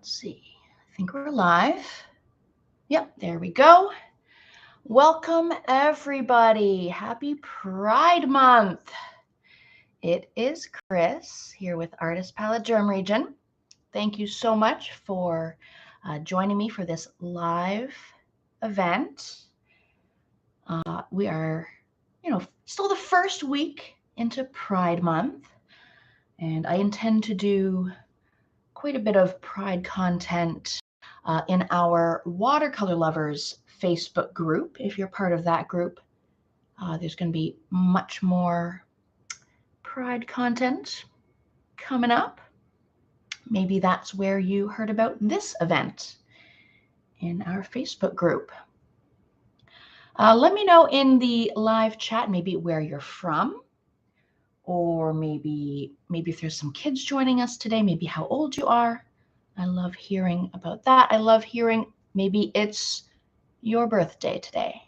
Let's see. I think we're live. Yep, there we go. Welcome, everybody. Happy Pride Month. It is Chris here with Artist Palette Germ Region. Thank you so much for joining me for this live event. We are, still the first week into Pride Month, and I intend to do quite a bit of Pride content in our Watercolor Lovers Facebook group. If you're part of that group, there's going to be much more Pride content coming up. Maybe that's where you heard about this event in our Facebook group. Let me know in the live chat maybe where you're from, or maybe if there's some kids joining us today, maybe how old you are. I love hearing about that. I love hearing maybe it's your birthday today.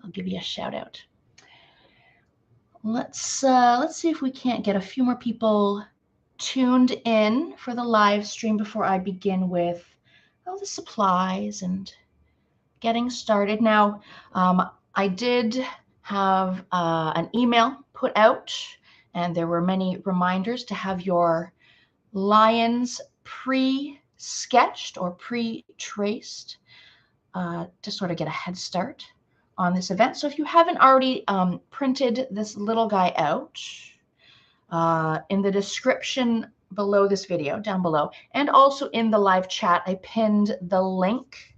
I'll give you a shout out. Let's see if we can't get a few more people tuned in for the live stream before I begin with all the supplies and getting started. Now, I did have an email put out, and there were many reminders to have your lions pre-sketched or pre-traced to sort of get a head start on this event. So if you haven't already printed this little guy out, in the description below this video, down below, and also in the live chat, I pinned the link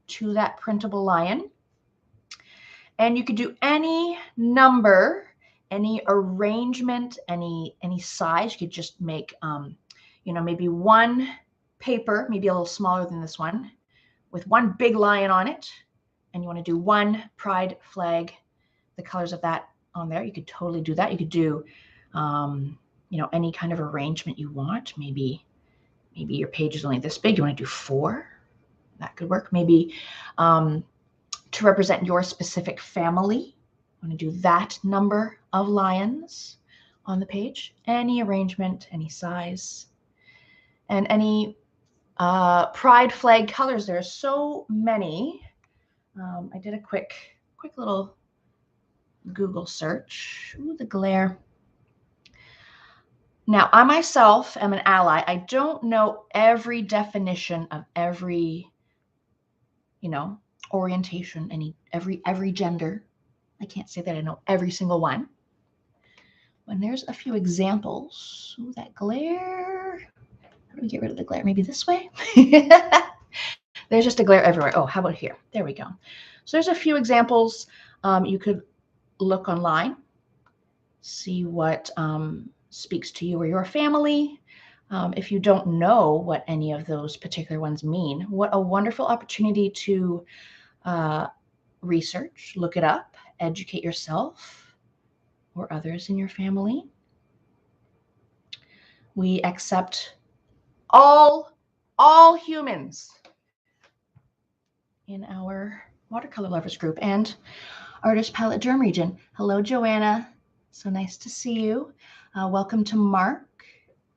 to that printable lion. And you could do any number, any arrangement, any size. You could just make, maybe one paper, maybe a little smaller than this one, with one big lion on it. And you want to do one pride flag, the colors of that on there. You could totally do that. You could do, any kind of arrangement you want. Maybe your page is only this big. You want to do 4. That could work. Maybe to represent your specific family, you want to do that number of lions on the page. Any arrangement, any size, and any pride flag colors. There are so many. I did a quick little Google search. Ooh, the glare. Now, I myself am an ally. I don't know every definition of every, orientation, every gender. I can't say that I know every single one. When there's a few examples. Ooh, that glare. How do we get rid of the glare? Maybe this way? There's just a glare everywhere. Oh, how about here? There we go. So there's a few examples. You could look online, see what speaks to you or your family. If you don't know what any of those particular ones mean, what a wonderful opportunity to research, look it up, educate yourself or others in your family. We accept all humans in our Watercolor Lovers group and Artist Palette Germ Region. Hello, Joanna. So nice to see you. Welcome to Mark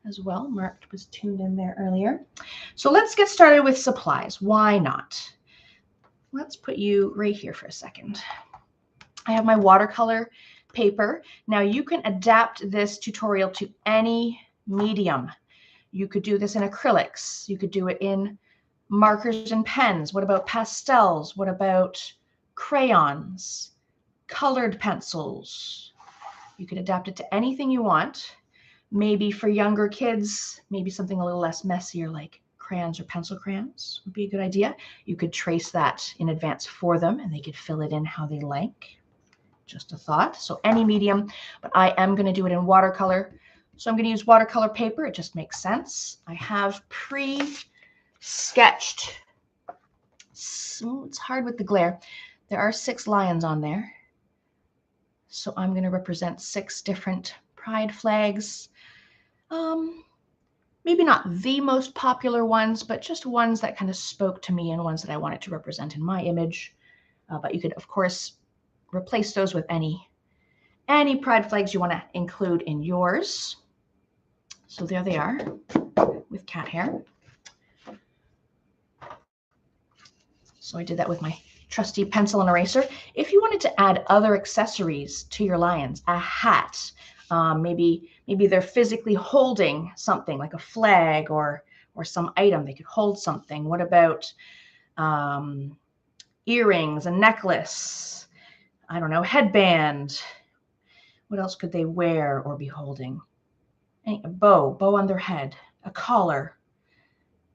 as well. Mark was tuned in there earlier. So let's get started with supplies. Why not? Let's put you right here for a second. I have my watercolor paper. Now you can adapt this tutorial to any medium. You could do this in acrylics. You could do it in markers and pens. What about pastels? What about crayons, colored pencils? You could adapt it to anything you want. Maybe for younger kids, maybe something a little less messier like crayons or pencil crayons would be a good idea. You could trace that in advance for them and they could fill it in how they like. Just a thought. So any medium, but I am going to do it in watercolor. So I'm going to use watercolor paper. It just makes sense. I have pre-sketched. So it's hard with the glare. There are 6 lions on there. So I'm going to represent 6 different pride flags. Maybe not the most popular ones, but just ones that kind of spoke to me and ones that I wanted to represent in my image. But you could, of course, replace those with any pride flags you want to include in yours. So there they are with cat hair. So I did that with my trusty pencil and eraser. If you wanted to add other accessories to your lions, a hat, maybe they're physically holding something like a flag or some item. They could hold something. What about earrings, a necklace, I don't know, headband. What else could they wear or be holding? A bow on their head, a collar,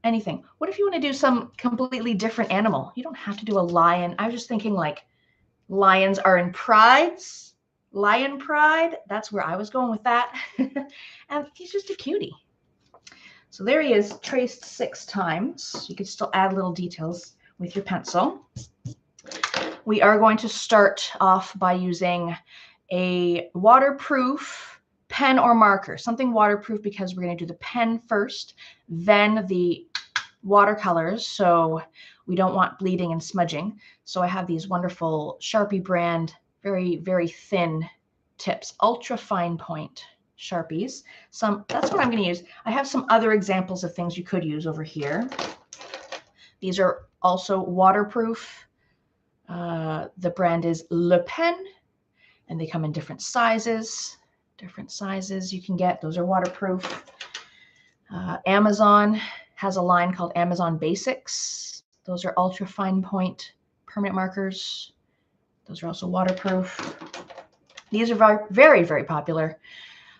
anything. What if you want to do some completely different animal? You don't have to do a lion. I was just thinking like lions are in prides, lion pride. That's where I was going with that. And he's just a cutie. So there he is, traced 6 times. You can still add little details with your pencil. We are going to start off by using a waterproof pen or marker, something waterproof, because we're going to do the pen first, then the watercolors, so we don't want bleeding and smudging. So I have these wonderful Sharpie brand, very, very thin tips, ultra fine point Sharpies. That's what I'm going to use. I have some other examples of things you could use over here. These are also waterproof. The brand is Le Pen, and they come in different sizes. Different sizes you can get. Those are waterproof. Amazon has a line called Amazon Basics. Those are ultra fine point permanent markers. Those are also waterproof. These are very, very, very popular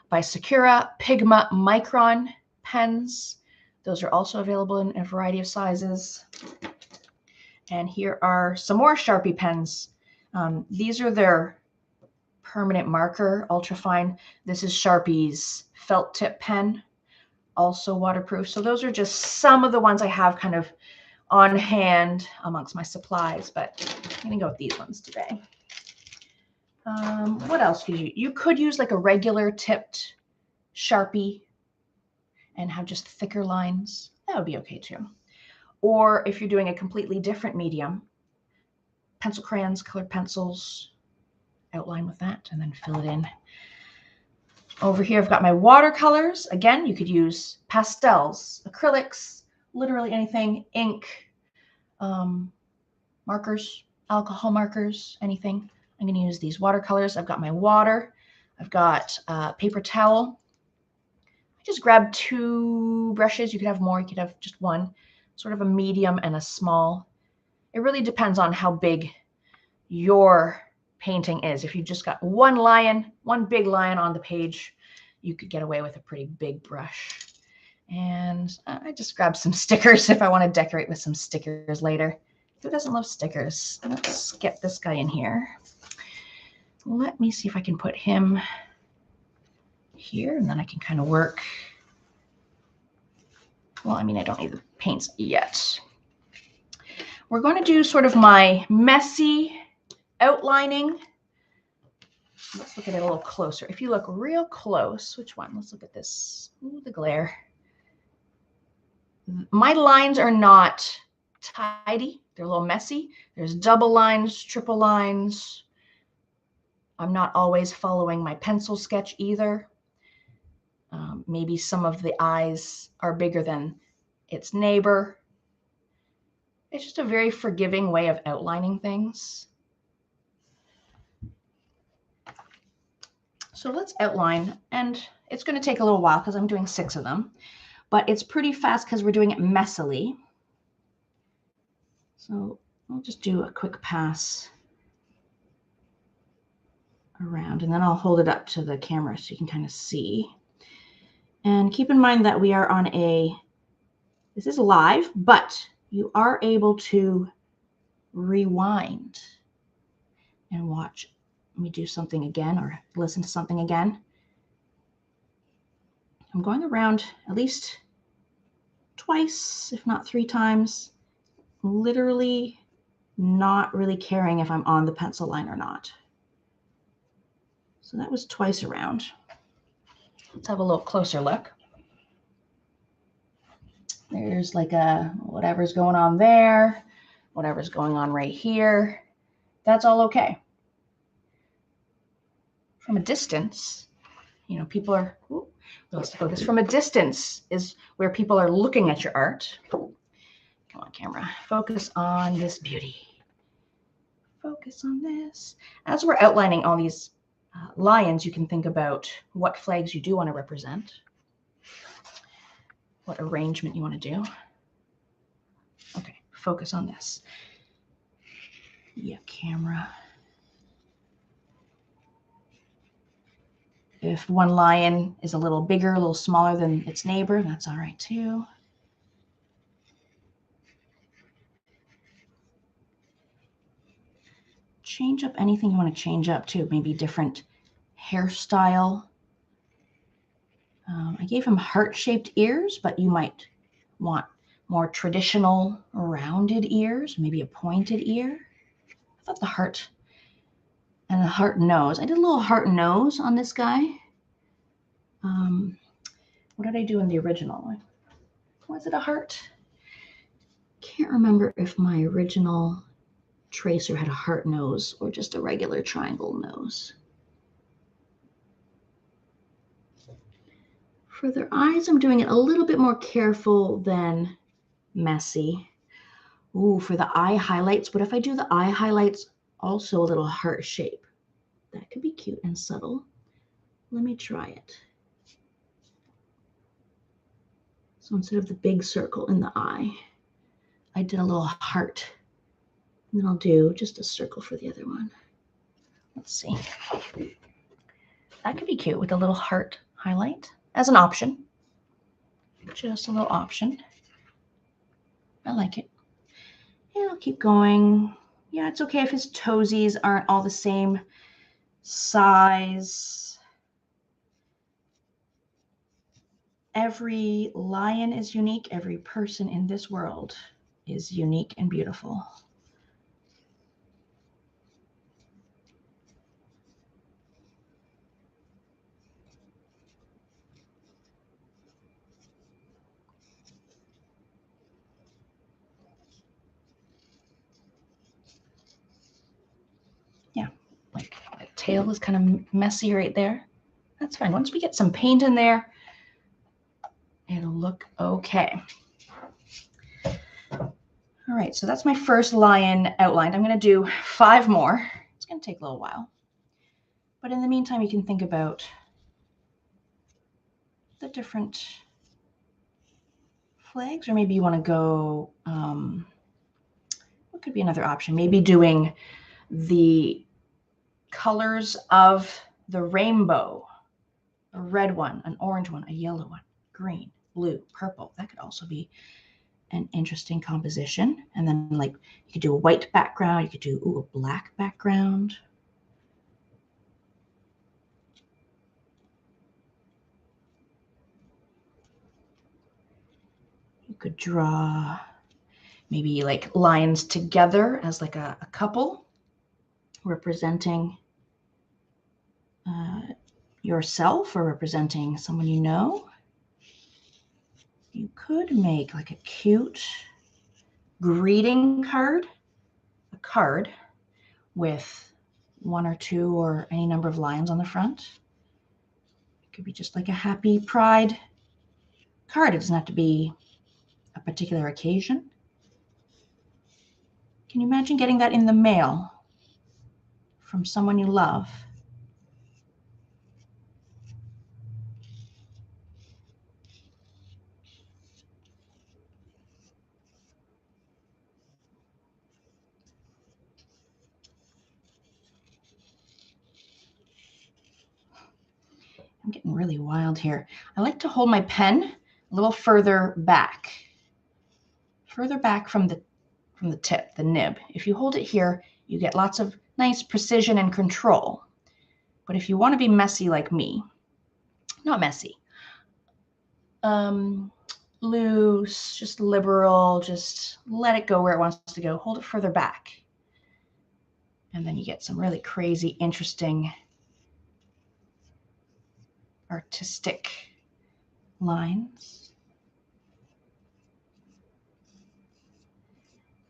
by Sakura, Pigma, Micron pens. Those are also available in a variety of sizes. And here are some more Sharpie pens. These are their permanent marker, ultra fine. This is Sharpie's felt tip pen, also waterproof. So those are just some of the ones I have kind of on hand amongst my supplies, but I'm going to go with these ones today. What else could you could use like a regular tipped Sharpie and have just thicker lines. That would be okay too. Or if you're doing a completely different medium, pencil crayons, colored pencils, outline with that and then fill it in. Over here, I've got my watercolors. Again, you could use pastels, acrylics, literally anything, ink, markers, alcohol markers, anything. I'm going to use these watercolors. I've got my water. I've got paper towel. I just grabbed 2 brushes. You could have more. You could have just one, sort of a medium and a small. It really depends on how big your painting is. If you just got one big lion on the page, you could get away with a pretty big brush. And I just grabbed some stickers if I want to decorate with some stickers later. Who doesn't love stickers? Let's get this guy in here. Let me see if I can put him here, and then I can kind of work. Well, I mean, I don't need the paints yet. We're going to do sort of my messy outlining. Let's look at it a little closer. If you look real close, which one? Let's look at this. Ooh, the glare. My lines are not tidy. They're a little messy. There's double lines, triple lines. I'm not always following my pencil sketch either. Maybe some of the eyes are bigger than its neighbor. It's just a very forgiving way of outlining things. So let's outline, and it's going to take a little while because I'm doing 6 of them, but it's pretty fast because we're doing it messily. So I'll just do a quick pass around, and then I'll hold it up to the camera so you can kind of see. And keep in mind that we are on this is live, but you are able to rewind and watch me do something again or listen to something again. I'm going around at least twice, if not 3 times, literally not really caring if I'm on the pencil line or not. So that was twice around. Let's have a little closer look. There's like whatever's going on there, whatever's going on right here. That's all okay. From a distance, you know, people are, let's focus. From a distance is where people are looking at your art. You Come on, camera. Focus on this beauty. Focus on this. As we're outlining all these lions, you can think about what flags you do want to represent, what arrangement you want to do. Okay, focus on this. Yeah, camera. If one lion is a little bigger, a little smaller than its neighbor, that's all right too. Change up anything you want to change up too. Maybe different hairstyle. I gave him heart-shaped ears, but you might want more traditional rounded ears, maybe a pointed ear. I thought the heart and a heart nose. I did a little heart nose on this guy. What did I do in the original? Was it a heart? Can't remember if my original tracer had a heart nose or just a regular triangle nose. For their eyes, I'm doing it a little bit more careful than messy. Ooh, for the eye highlights, what if I do the eye highlights also a little heart shape? That could be cute and subtle. Let me try it. So instead of the big circle in the eye, I did a little heart. And then I'll do just a circle for the other one. Let's see. That could be cute with a little heart highlight as an option. Just a little option. I like it. And I'll keep going. Yeah, it's okay if his toesies aren't all the same size. Every lion is unique. Every person in this world is unique and beautiful. Yeah, like the tail is kind of messy right there. That's fine. Once we get some paint in there, it'll look okay. All right, so that's my first lion outlined. I'm going to do 5 more. It's going to take a little while. But in the meantime, you can think about the different flags, or maybe you want to go, what could be another option? Maybe doing the colors of the rainbow, a red one, an orange one, a yellow one, green, blue, purple. That could also be an interesting composition. And then like you could do a white background, you could do a black background. You could draw maybe like lines together as like a couple representing yourself or representing someone you know. You could make like a cute greeting card, a card with 1 or 2 or any number of lions on the front. It could be just like a happy pride card. It doesn't have to be a particular occasion. Can you imagine getting that in the mail from someone you love? I'm getting really wild here. I like to hold my pen a little further back from the tip, the nib. If you hold it here, you get lots of nice precision and control. But if you want to be messy like me, not messy, loose, just liberal, just let it go where it wants to go, hold it further back. And then you get some really crazy, interesting, artistic lines.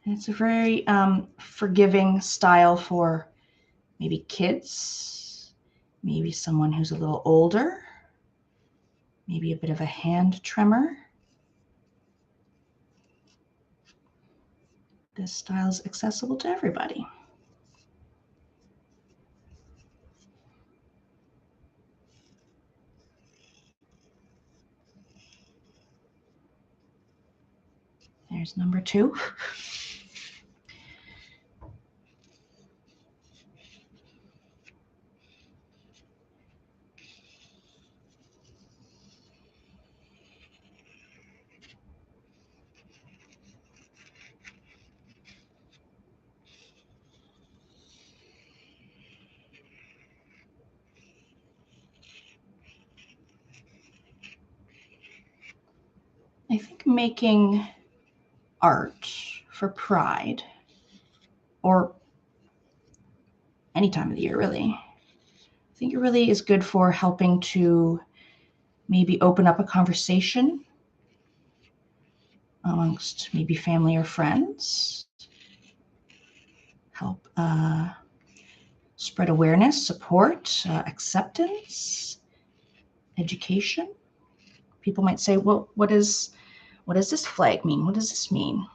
And it's a very forgiving style for maybe kids, maybe someone who's a little older, maybe a bit of a hand tremor. this style is accessible to everybody. There's number 2. I think making art for Pride, or any time of the year really, I think it really is good for helping to maybe open up a conversation amongst maybe family or friends, help spread awareness, support, acceptance, education. People might say, well, what does this flag mean? What does this mean?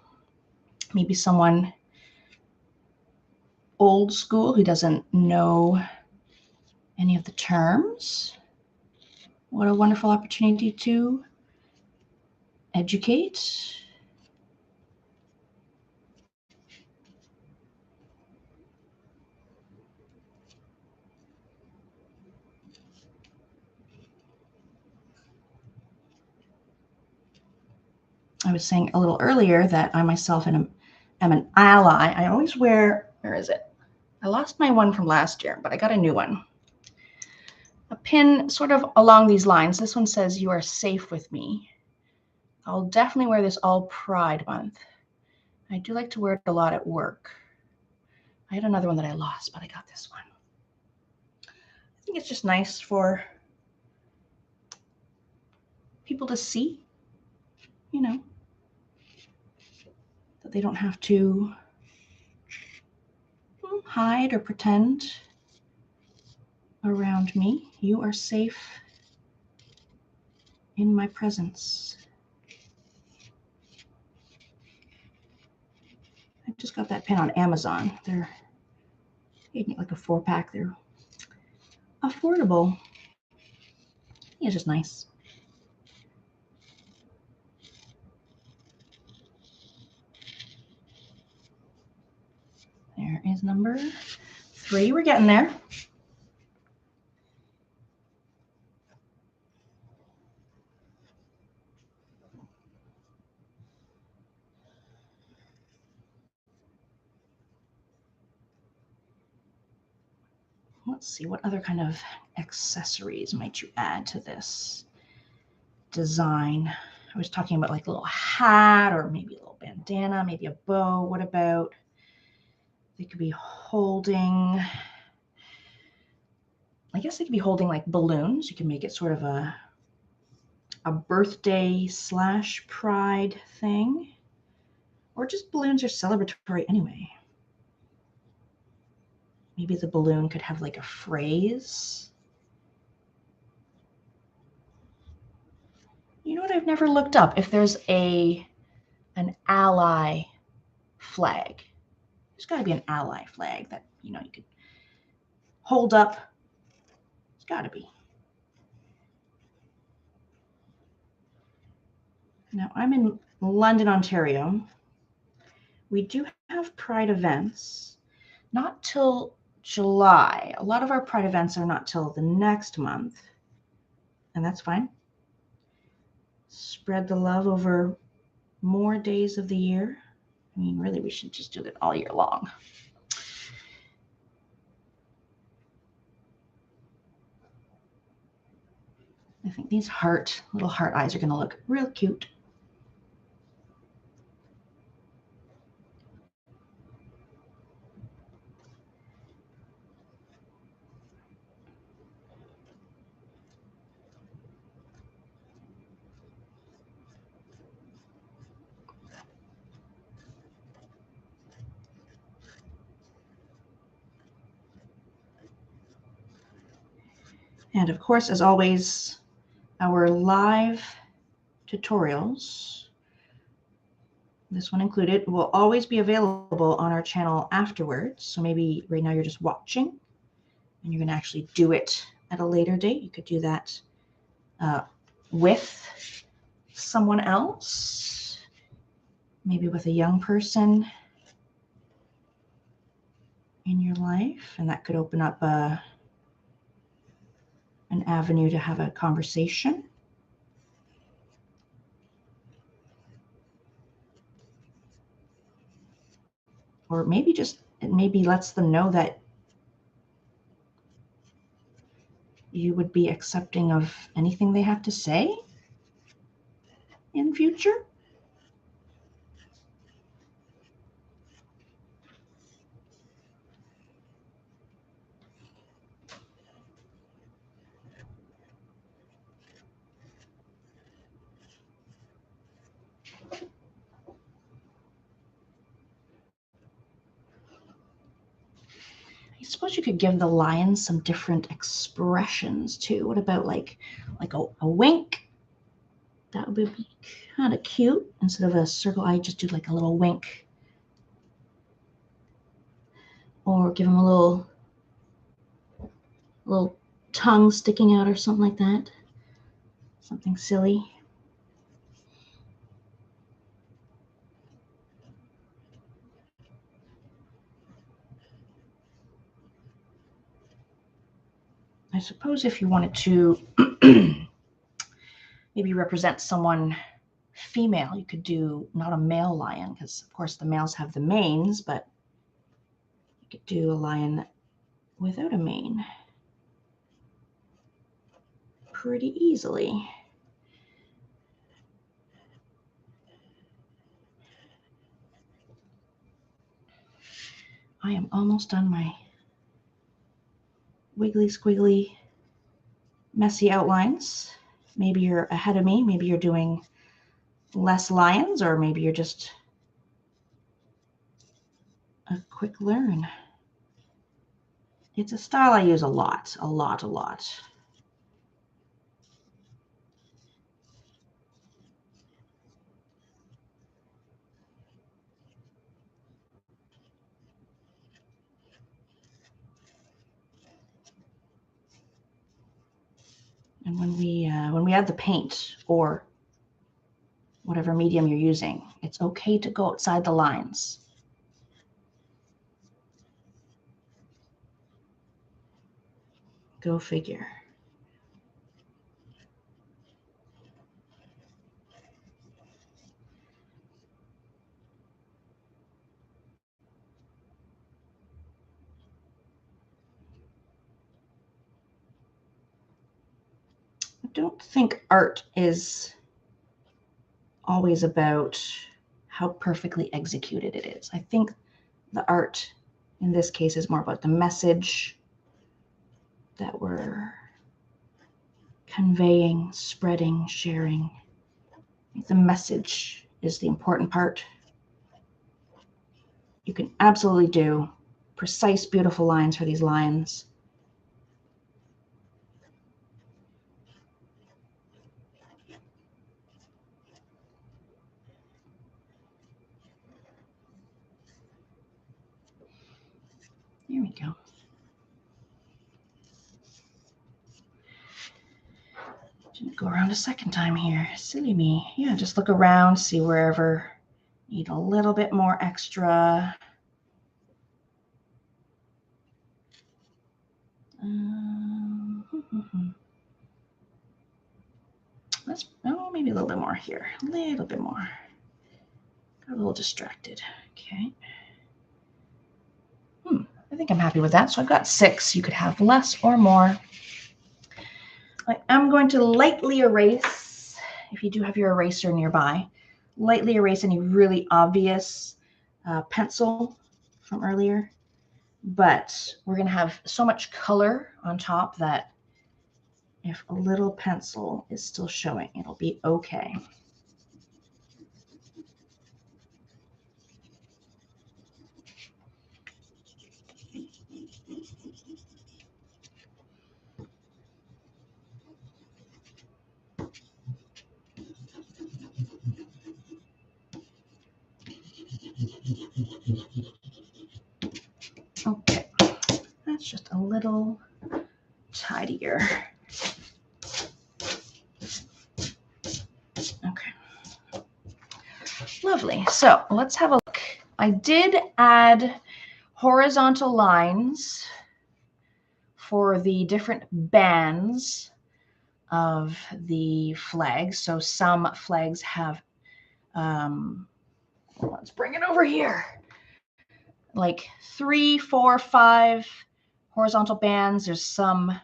Maybe someone old school who doesn't know any of the terms. What a wonderful opportunity to educate. I was saying a little earlier that I myself am an ally. I always wear, where is it? I lost my one from last year, but I got a new one. A pin sort of along these lines. This one says, "You are safe with me." I'll definitely wear this all Pride Month. I do like to wear it a lot at work. I had another one that I lost, but I got this one. I think it's just nice for people to see, you know, that they don't have to hide or pretend around me. You are safe in my presence. I just got that pin on Amazon. They're like a 4-pack. They're affordable. It's just nice. There is number 3. We're getting there. Let's see, what other kind of accessories might you add to this design? I was talking about like a little hat or maybe a little bandana, maybe a bow. What about, they could be holding, I guess they could be holding like balloons. You can make it sort of a birthday / pride thing, or just balloons are celebratory anyway. Maybe the balloon could have like a phrase. You know what? I've never looked up if there's an ally flag. There's got to be an ally flag that, you know, you could hold up. It's got to be. Now, I'm in London, Ontario. We do have Pride events, not till July. A lot of our Pride events are not till the next month, and that's fine. Spread the love over more days of the year. I mean, really, we should just do it all year long. I think these little heart eyes are going to look real cute. And of course, as always, our live tutorials this one included, will always be available on our channel afterwards. So maybe right now you're just watching and you're going to actually do it at a later date. You could do that with someone else, maybe with a young person in your life, and that could open up an avenue to have a conversation. Or maybe just, it maybe lets them know that you would be accepting of anything they have to say in future. I suppose you could give the lions some different expressions too. What about like a wink? That would be kind of cute. Instead of a circle eye, just do like a little wink. Or give them a little tongue sticking out or something like that. Something silly. I suppose if you wanted to maybe represent someone female, you could do not a male lion, because of course the males have the manes, but you could do a lion without a mane pretty easily. I am almost done my wiggly squiggly messy outlines. Maybe you're ahead of me, maybe you're doing less lions, or maybe you're just a quick learn. It's a style I use a lot. And when we add the paint or whatever medium you're using, it's okay to go outside the lines. Go figure. I don't think art is always about how perfectly executed it is. I think the art in this case is more about the message that we're conveying, spreading, sharing. I think the message is the important part. You can absolutely do precise, beautiful lines for these lions. There we go. Didn't go around a second time here. Silly me. Yeah, just look around, see wherever need a little bit more extra. Let's, oh, maybe a little bit more here. A little bit more. Got a little distracted. Okay. I think I'm happy with that. So I've got 6. You could have less or more. I am going to lightly erase, if you do have your eraser nearby, lightly erase any really obvious pencil from earlier. But we're going to have so much color on top that if a little pencil is still showing, it'll be okay. Okay, that's just a little tidier. Okay. Lovely. So let's have a look. I did add horizontal lines for the different bands of the flags. So some flags have, let's bring it over here, like 3, 4, 5 horizontal bands. There's some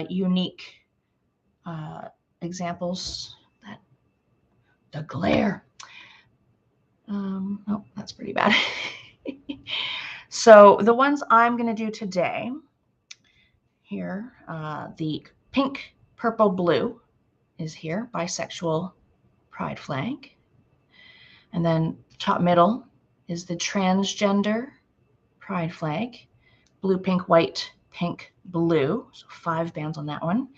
unique examples. The glare. Oh, that's pretty bad. So the ones I'm going to do today here, the pink, purple, blue is here, bisexual pride flag. And then top middle is the transgender pride flag, blue, pink, white, pink, blue. So 5 bands on that one.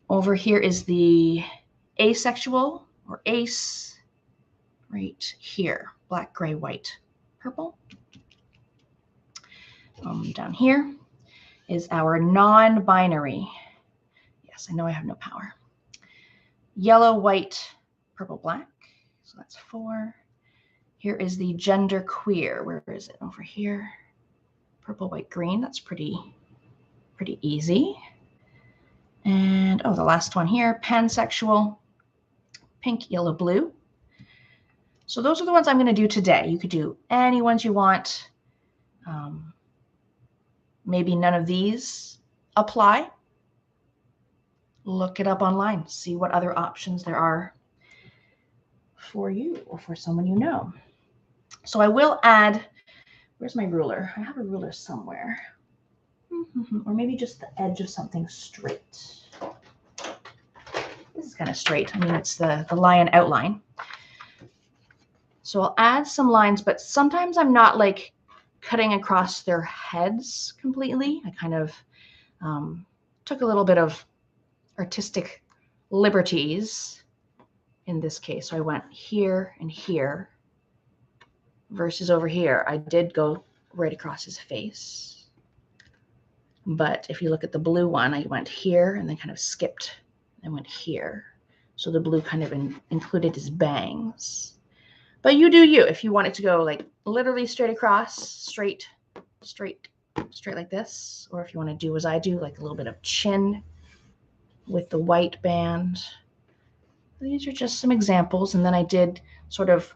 Over here is the asexual or ace right here, black, gray, white, purple. Down here is our non-binary. Yes, I know I have no power. Yellow, white, purple, black. So that's 4. Here is the gender queer. Where is it? Over here. Purple, white, green. That's pretty easy. And the last one here, pansexual, pink, yellow, blue. So those are the ones I'm going to do today. You could do any ones you want. Maybe none of these apply. Look it up online. See what other options there are for you or for someone you know. So I will add, where's my ruler? I have a ruler somewhere. Or maybe just the edge of something straight. This is kind of straight. I mean, it's the lion outline. So I'll add some lines, but sometimes I'm not like cutting across their heads completely. I kind of took a little bit of artistic liberties in this case. So I went here and here versus over here. I did go right across his face. But if you look at the blue one, I went here and then kind of skipped and went here. So the blue kind of included his bangs. But you do you. If you want it to go like literally straight across, straight like this, or if you want to do as I do, like a little bit of chin with the white band. These are just some examples. And then I did sort of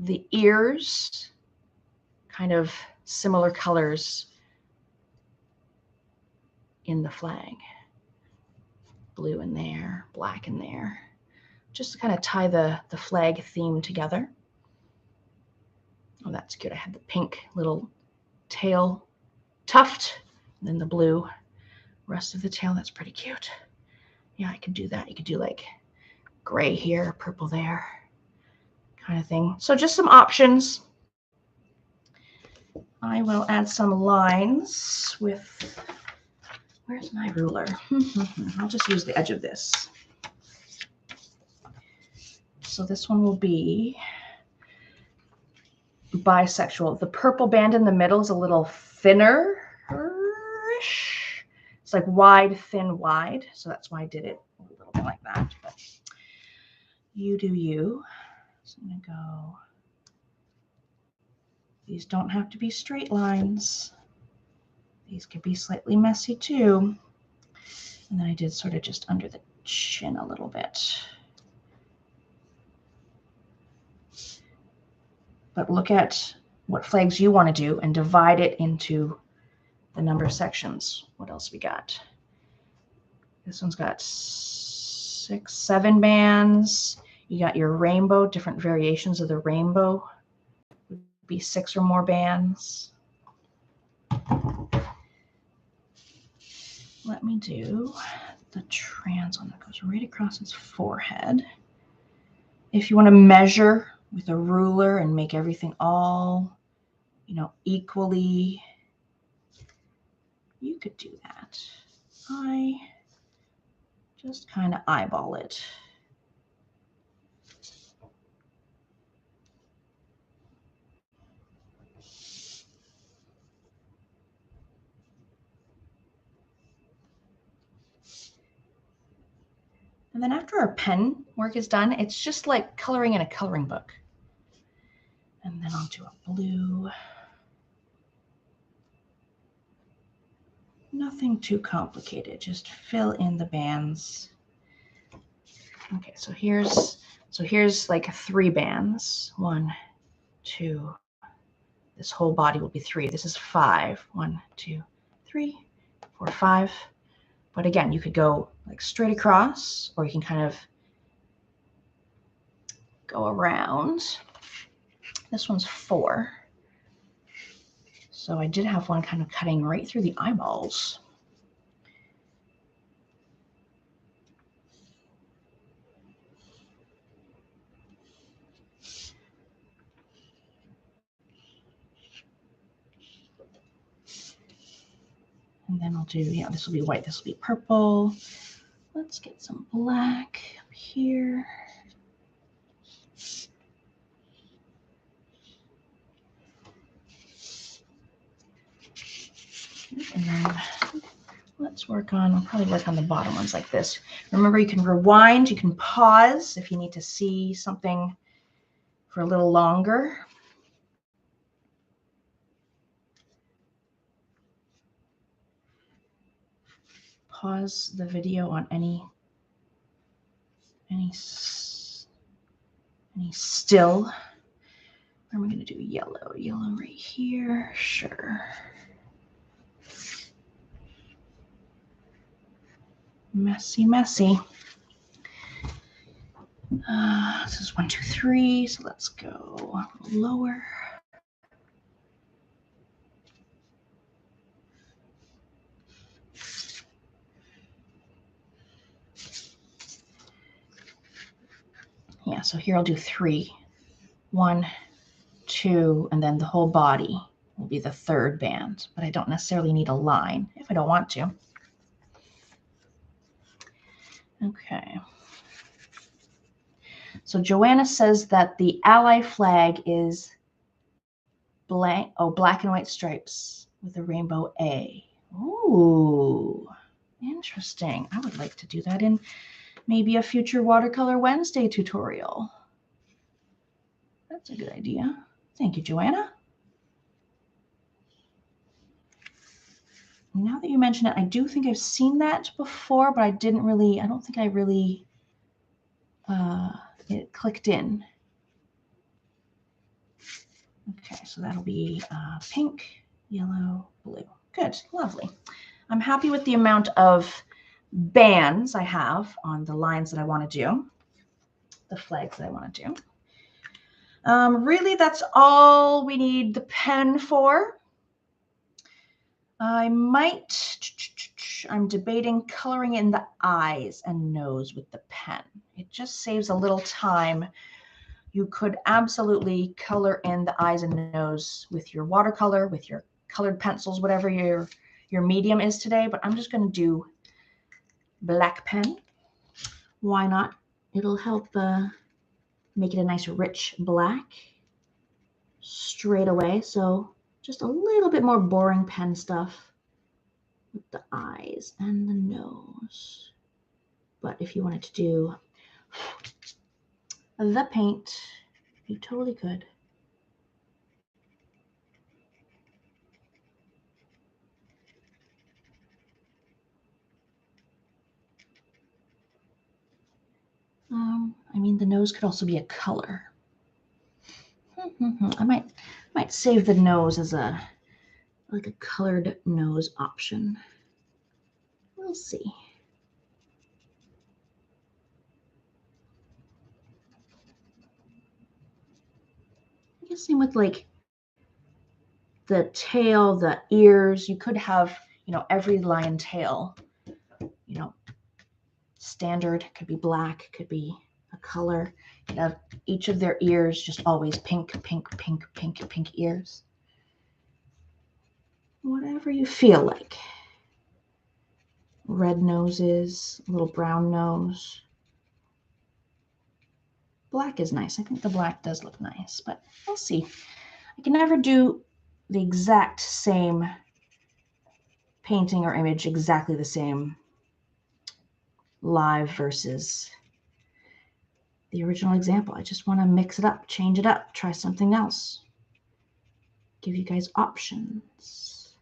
the ears, kind of similar colors in the flag. Blue in there, black in there. Just to kind of tie the flag theme together. Oh, that's cute. I had the pink little tail tuft, and then the blue rest of the tail. That's pretty cute. Yeah, I could do that. You could do like gray here, purple there, kind of thing. So just some options. I will add some lines with, where's my ruler? I'll just use the edge of this. So this one will be bisexual. The purple band in the middle is a little thinner-ish. It's like wide, thin, wide. So that's why I did it a little bit like that. But you do you. So I'm going to go. These don't have to be straight lines. These could be slightly messy too. And then I did sort of just under the chin a little bit. But look at what flags you want to do and divide it into the number of sections. What else we got? This one's got 6, 7 bands. You got your rainbow, different variations of the rainbow. Would be 6 or more bands. Let me do the trans one that goes right across his forehead. If you want to measure with a ruler and make everything all, equally, you could do that. I just kind of eyeball it. And then after our pen work is done, it's just like coloring in a coloring book. And then I'll do a blue. Nothing too complicated, just fill in the bands. Okay, so here's like 3 bands. 1, 2. This whole body will be 3. This is 5. 1, 2, 3, 4, 5. But again, you could go like straight across, or you can kind of go around. This one's 4. So I did have one kind of cutting right through the eyeballs. And then I'll do, yeah, this will be white, this will be purple. Let's get some black up here. And then let's work on, I'll probably work on the bottom ones like this. Remember, you can rewind, you can pause if you need to see something for a little longer. Pause the video on any still. Am I going to do yellow? Yellow right here, sure. Messy, messy. This is 1, 2, 3. So let's go lower. Yeah, so here I'll do 3. 1, 2, and then the whole body will be the 3rd band. But I don't necessarily need a line if I don't want to. Okay. So Joanna says that the Ally flag is black and white stripes with a rainbow A. Ooh, interesting. I would like to do that in maybe a future Watercolor Wednesday tutorial. That's a good idea. Thank you, Joanna. Now that you mention it, I do think I've seen that before, but I don't think I really, it clicked in. Okay, so that'll be pink, yellow, blue. Good, lovely. I'm happy with the amount of bands I have on the lines that I want to do, the flags that I want to do. Really, that's all we need the pen for. I'm debating coloring in the eyes and nose with the pen. It just saves a little time. You could absolutely color in the eyes and nose with your watercolor, with your colored pencils, whatever your medium is today, but I'm just going to do black pen. Why not? It'll help make it a nice rich black straight away. So just a little bit more boring pen stuff with the eyes and the nose. But if you wanted to do the paint, you totally could. I mean, the nose could also be a color. I might save the nose as a colored nose option. We'll see. I guess same with like the tail, the ears. You could have, every lion tail, standard, could be black, could be a color. You'd have each of their ears just always pink, pink, pink, pink, pink ears. Whatever you feel like. Red noses, a little brown nose. Black is nice. I think the black does look nice, but we'll see. I can never do the exact same painting or image exactly the same live versus the original example. I just want to mix it up, change it up, try something else. Give you guys options.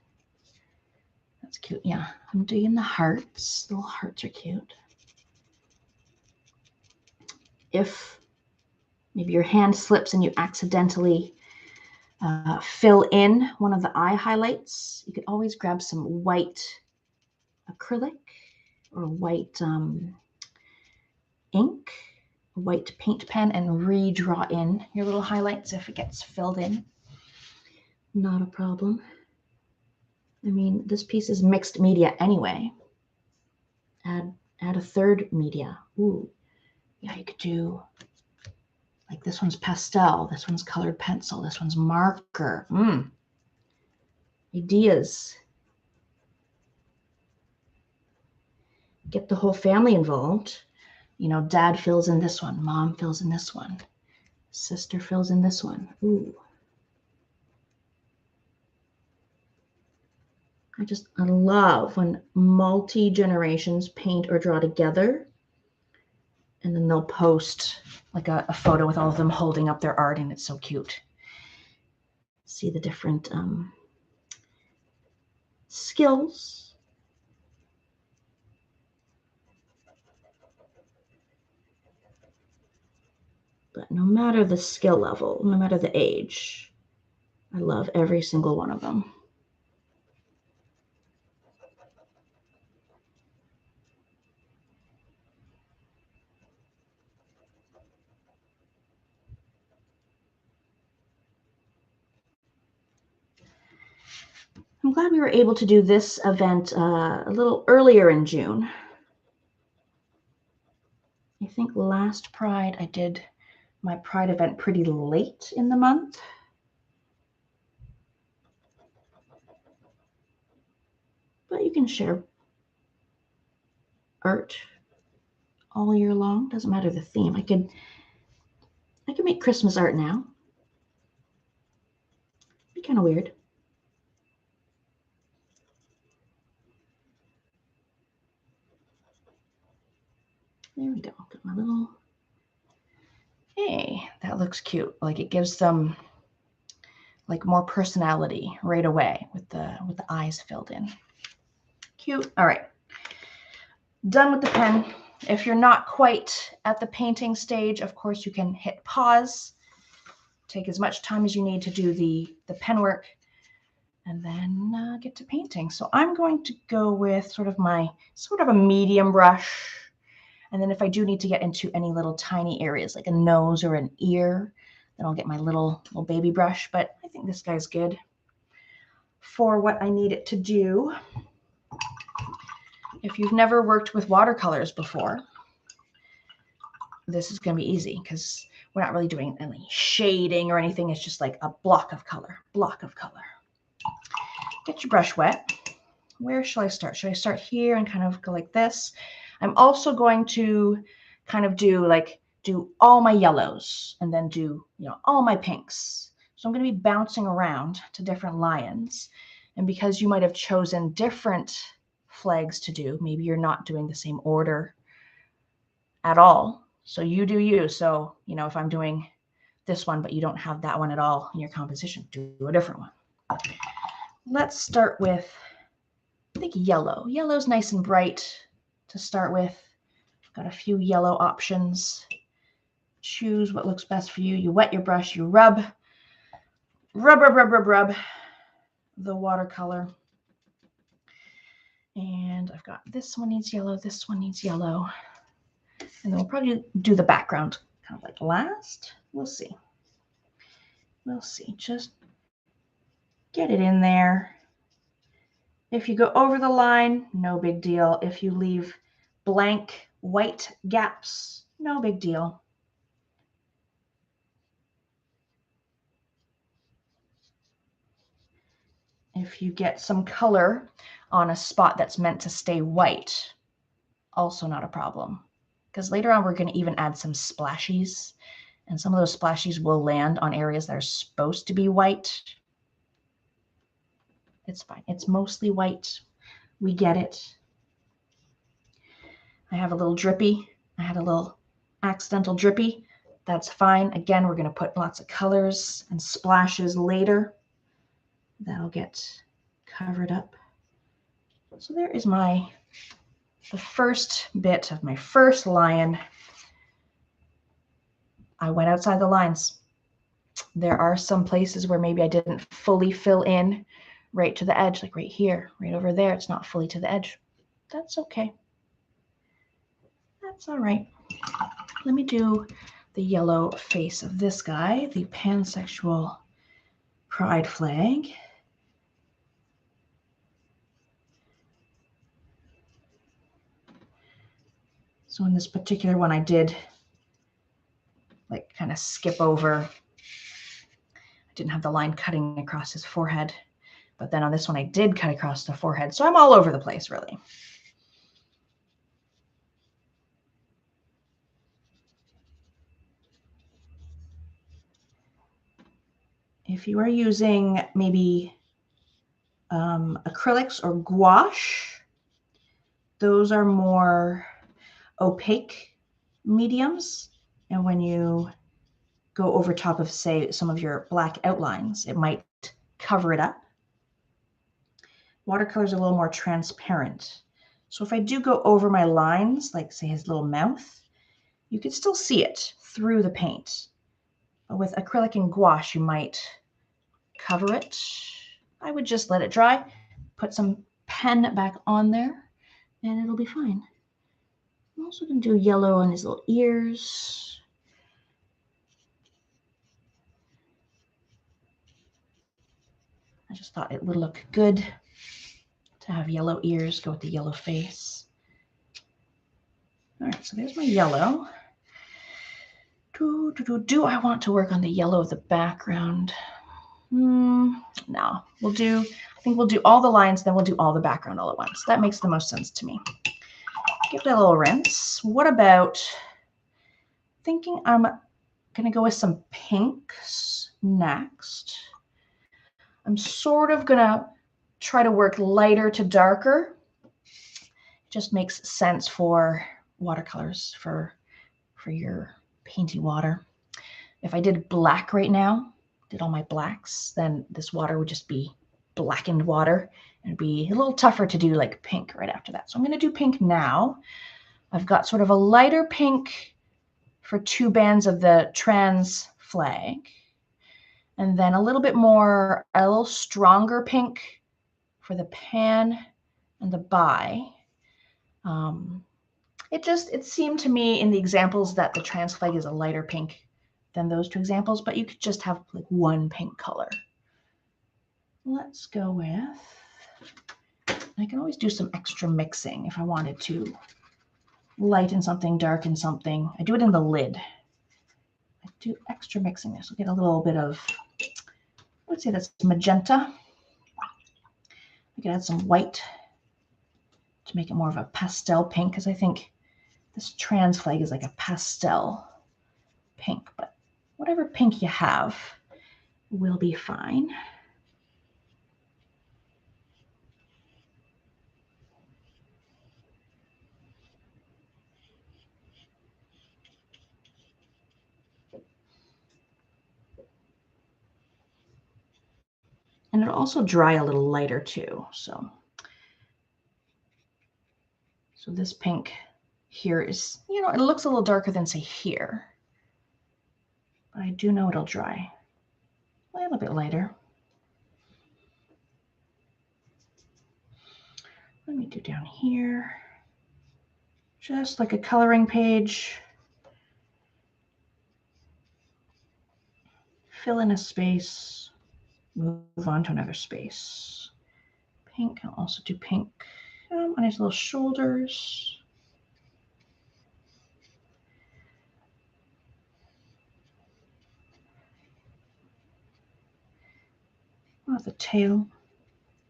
That's cute. Yeah, I'm doing the hearts. The little hearts are cute. If maybe your hand slips and you accidentally fill in one of the eye highlights, you could always grab some white acrylic or white ink, a white paint pen, and redraw in your little highlights if it gets filled in. Not a problem. I mean, this piece is mixed media anyway. Add a third media. Ooh, yeah, you could do like this one's pastel, this one's colored pencil, this one's marker. Ideas. Get the whole family involved. You know, dad fills in this one, mom fills in this one, sister fills in this one. Ooh. I love when multi-generations paint or draw together, and then they'll post like a photo with all of them holding up their art, and it's so cute. See the different skills. But no matter the skill level, no matter the age, I love every single one of them. I'm glad we were able to do this event a little earlier in June. I think last Pride I did my Pride event pretty late in the month. But you can share art all year long. Doesn't matter the theme. I could make Christmas art now. Be kind of weird. There we go. Got my little. Hey, that looks cute. Like it gives them like more personality right away with the eyes filled in. Cute. All right. Done with the pen. If you're not quite at the painting stage, of course you can hit pause. Take as much time as you need to do the pen work, and then get to painting. So I'm going to go with sort of a medium brush. And then if I do need to get into any little tiny areas like a nose or an ear, then I'll get my little baby brush. But I think this guy's good for what I need it to do. If you've never worked with watercolors before, this is going to be easy because we're not really doing any shading or anything. It's just like a block of color. Get your brush wet. Where shall I start? Should I start here and kind of go like this? I'm also going to kind of do all my yellows and then do, all my pinks. So I'm going to be bouncing around to different lions. And because you might have chosen different flags to do, maybe you're not doing the same order at all. So you do you. So, if I'm doing this one, but you don't have that one at all in your composition, do a different one. Let's start with, I think, yellow. Yellow's nice and bright to start with. Got a few yellow options. Choose what looks best for you. You wet your brush, you rub the watercolor. And I've got this one needs yellow, this one needs yellow. And then we'll probably do the background kind of like last. We'll see. Just get it in there. If you go over the line, no big deal. If you leave blank white gaps, no big deal. If you get some color on a spot that's meant to stay white, also not a problem. Because later on, we're going to even add some splashies. And some of those splashies will land on areas that are supposed to be white. It's fine. It's mostly white. We get it. I have a little drippy. I had a little accidental drippy. That's fine. Again, we're going to put lots of colors and splashes later. That'll get covered up. So there is the first bit of my first lion. I went outside the lines. There are some places where maybe I didn't fully fill in right to the edge, like right here, right over there. It's not fully to the edge. That's okay. That's all right. Let me do the yellow face of this guy, the pansexual pride flag. So in this particular one, I did like kind of skip over. I didn't have the line cutting across his forehead, but then on this one, I did cut across the forehead. So I'm all over the place, really. If you are using maybe acrylics or gouache, those are more opaque mediums. And when you go over top of, say, some of your black outlines, it might cover it up. Watercolor is a little more transparent. So if I do go over my lines, like say his little mouth, you can still see it through the paint. But with acrylic and gouache, you might cover it. I would just let it dry, put some pen back on there, and it'll be fine. I'm also going to do yellow on his little ears. I just thought it would look good to have yellow ears go with the yellow face. All right, so there's my yellow. Do I want to work on the yellow of the background? No, I think we'll do all the lines, then we'll do all the background all at once. That makes the most sense to me. Give that a little rinse. What about thinking I'm going to go with some pinks next. I'm sort of going to try to work lighter to darker. It just makes sense for watercolors, for your painty water. If I did black right now, did all my blacks, then this water would just be blackened water. And it'd be a little tougher to do like pink right after that. So I'm going to do pink now. I've got sort of a lighter pink for 2 bands of the trans flag. And then a little bit more, a little stronger pink for the pan and the bi. It seemed to me in the examples that the trans flag is a lighter pink than those 2 examples, but you could just have like 1 pink color. Let's go with, I can always do some extra mixing if I wanted to lighten something, darken something. I do it in the lid. I do extra mixing this. We'll get a little bit of, I would say that's magenta. I can add some white to make it more of a pastel pink, because I think this trans flag is like a pastel pink, but whatever pink you have will be fine. And it'll also dry a little lighter too. So this pink here is, it looks a little darker than say here. But I do know it'll dry a little bit lighter. Let me do down here. Just like a coloring page. Fill in a space. Move on to another space. Pink, I'll also do pink on his little shoulders. Oh, the tail.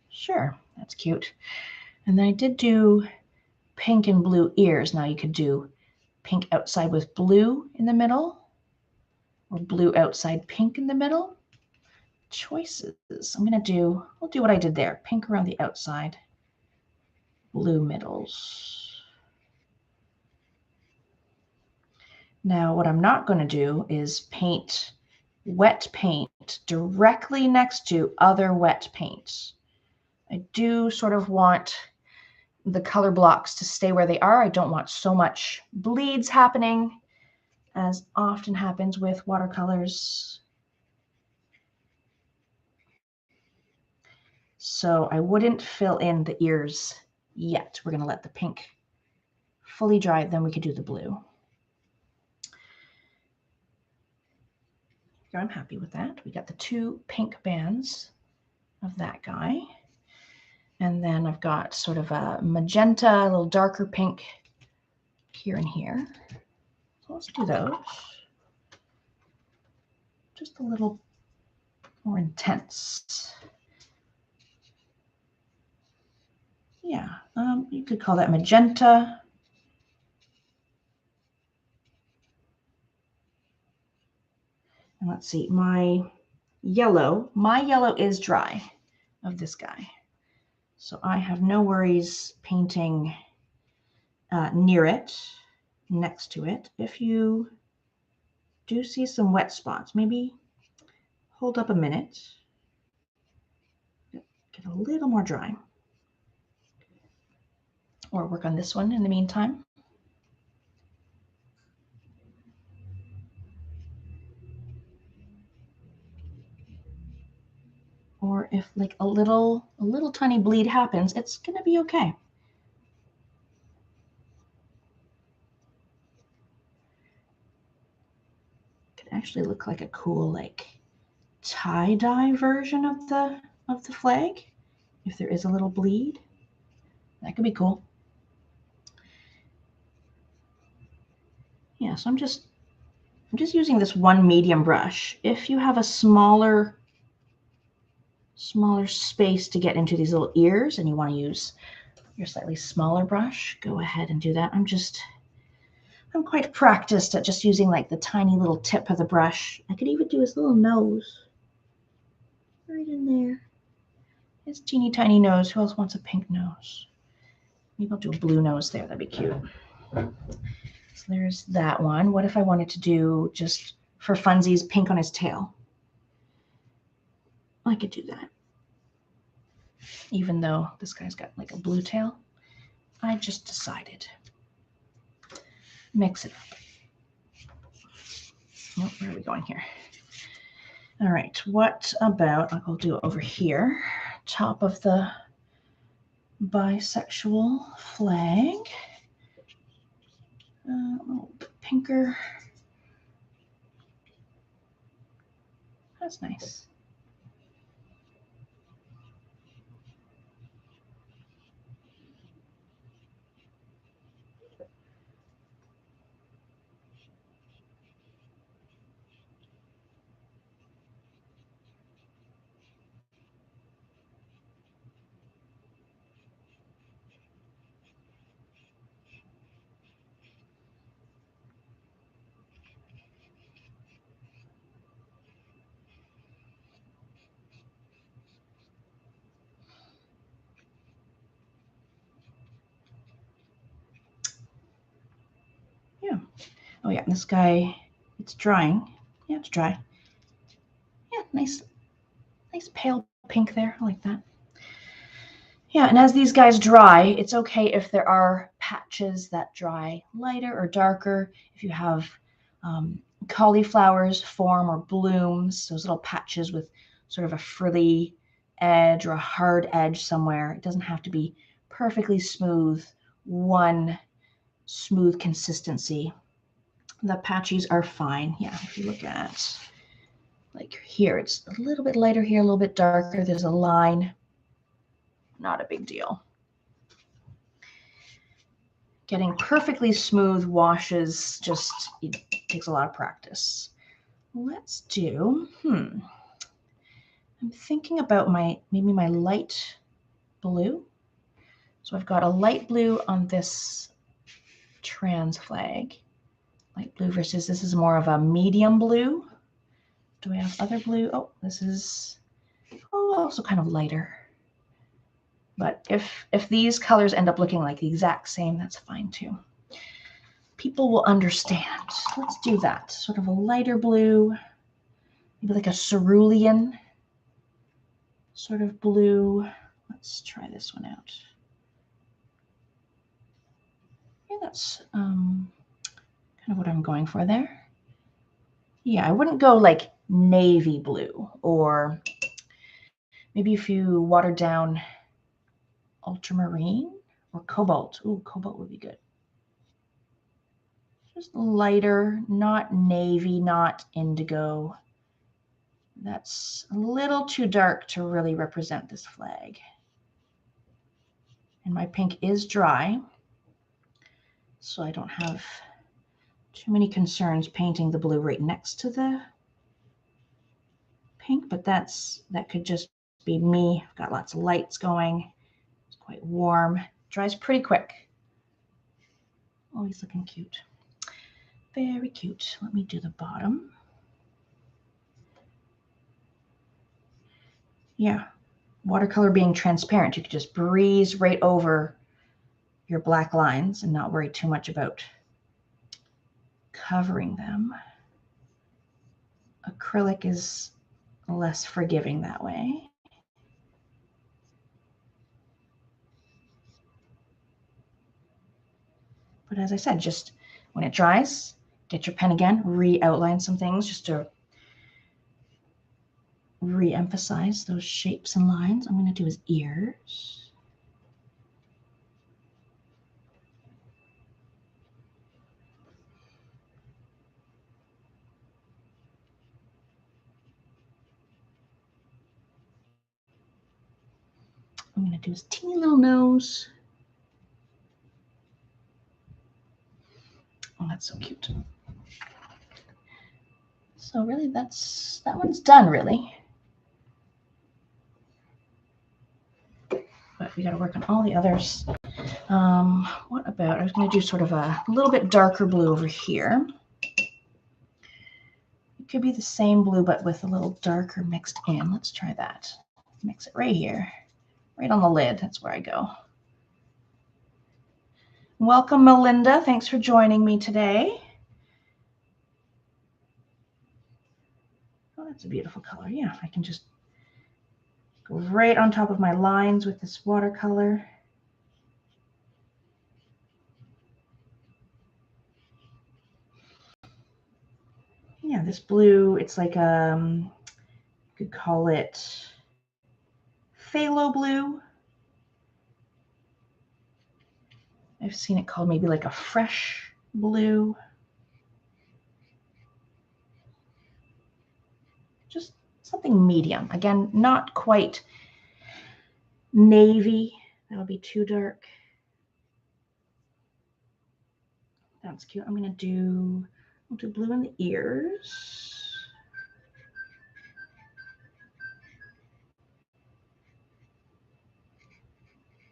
Sure, that's cute. And then I did do pink and blue ears. Now you could do pink outside with blue in the middle, or blue outside, pink in the middle. Choices. We'll do what I did there. Pink around the outside, blue middles. Now, what I'm not going to do is paint wet paint directly next to other wet paint. I do sort of want the color blocks to stay where they are. I don't want so much bleeds happening, as often happens with watercolors. So I wouldn't fill in the ears yet. We're going to let the pink fully dry, then we could do the blue. So I'm happy with that. We got the 2 pink bands of that guy. And then I've got sort of a magenta, a little darker pink here and here. So let's do those. Just a little more intense. Yeah, you could call that magenta. And let's see, my yellow is dry of this guy. So I have no worries painting near it, next to it. If you do see some wet spots, maybe hold up a minute, get a little more dry. Or work on this one in the meantime. Or if like a little tiny bleed happens, it's gonna be okay. Could actually look like a cool like tie-dye version of the flag. If there is a little bleed, that could be cool. Yeah, so I'm just using this one medium brush. If you have a smaller space to get into these little ears and you want to use your slightly smaller brush, go ahead and do that. I'm quite practiced at just using like the tiny little tip of the brush. I could even do his little nose right in there. His teeny tiny nose. Who else wants a pink nose? Maybe I'll do a blue nose there. That'd be cute. So there's that one. What if I wanted to do just for funsies pink on his tail? I could do that. Even though this guy's got like a blue tail, I just decided. Mix it up. Oh, where are we going here? All right, what about, I'll do it over here, top of the bisexual flag. A little bit pinker. That's nice. Yeah. Oh yeah, this guy, it's drying. Yeah, it's dry. Yeah, nice pale pink there. I like that. Yeah, and as these guys dry, it's okay if there are patches that dry lighter or darker. If you have cauliflowers form or blooms, those little patches with sort of a frilly edge or a hard edge somewhere, it doesn't have to be perfectly smooth, one smooth consistency. The patches are fine. Yeah, if you look at like here, it's a little bit lighter here, a little bit darker. There's a line. Not a big deal. Getting perfectly smooth washes just, it takes a lot of practice. Let's do, I'm thinking about maybe my light blue. So I've got a light blue on this trans flag. Light blue versus this is more of a medium blue. Do we have other blue? Oh, this is also kind of lighter. But if these colors end up looking like the exact same, that's fine too. people will understand. Let's do that. Sort of a lighter blue, maybe like a cerulean sort of blue. Let's try this one out. Yeah, that's kind of what I'm going for there. Yeah, I wouldn't go like navy blue, or maybe if you water down ultramarine or cobalt. Ooh, cobalt would be good. Just lighter, not navy, not indigo. That's a little too dark to really represent this flag. And my pink is dry, so I don't have too many concerns painting the blue right next to the pink, but that could just be me. I've got lots of lights going. It's quite warm. Dries pretty quick. Oh, he's looking cute. Very cute. Let me do the bottom. Yeah, watercolor being transparent, you could just breeze right over your black lines and not worry too much about covering them. Acrylic is less forgiving that way. But as I said, just when it dries, get your pen again, re-outline some things just to re-emphasize those shapes and lines. I'm going to do his ears. I'm going to do his teeny little nose. Oh, that's so cute. So really that one's done really. But we got to work on all the others. What about, I was going to do sort of a little bit darker blue over here. It could be the same blue, but with a little darker mixed in. Let's try that. Mix it right here, right on the lid. That's where I go. Welcome, Melinda. Thanks for joining me today. Oh, that's a beautiful color. Yeah, I can just go right on top of my lines with this watercolor. Yeah, this blue, it's like you could call it phthalo blue. I've seen it called maybe like a fresh blue. Just something medium. Again, not quite navy. That'll be too dark. That's cute. I'm gonna do, I'll do blue in the ears.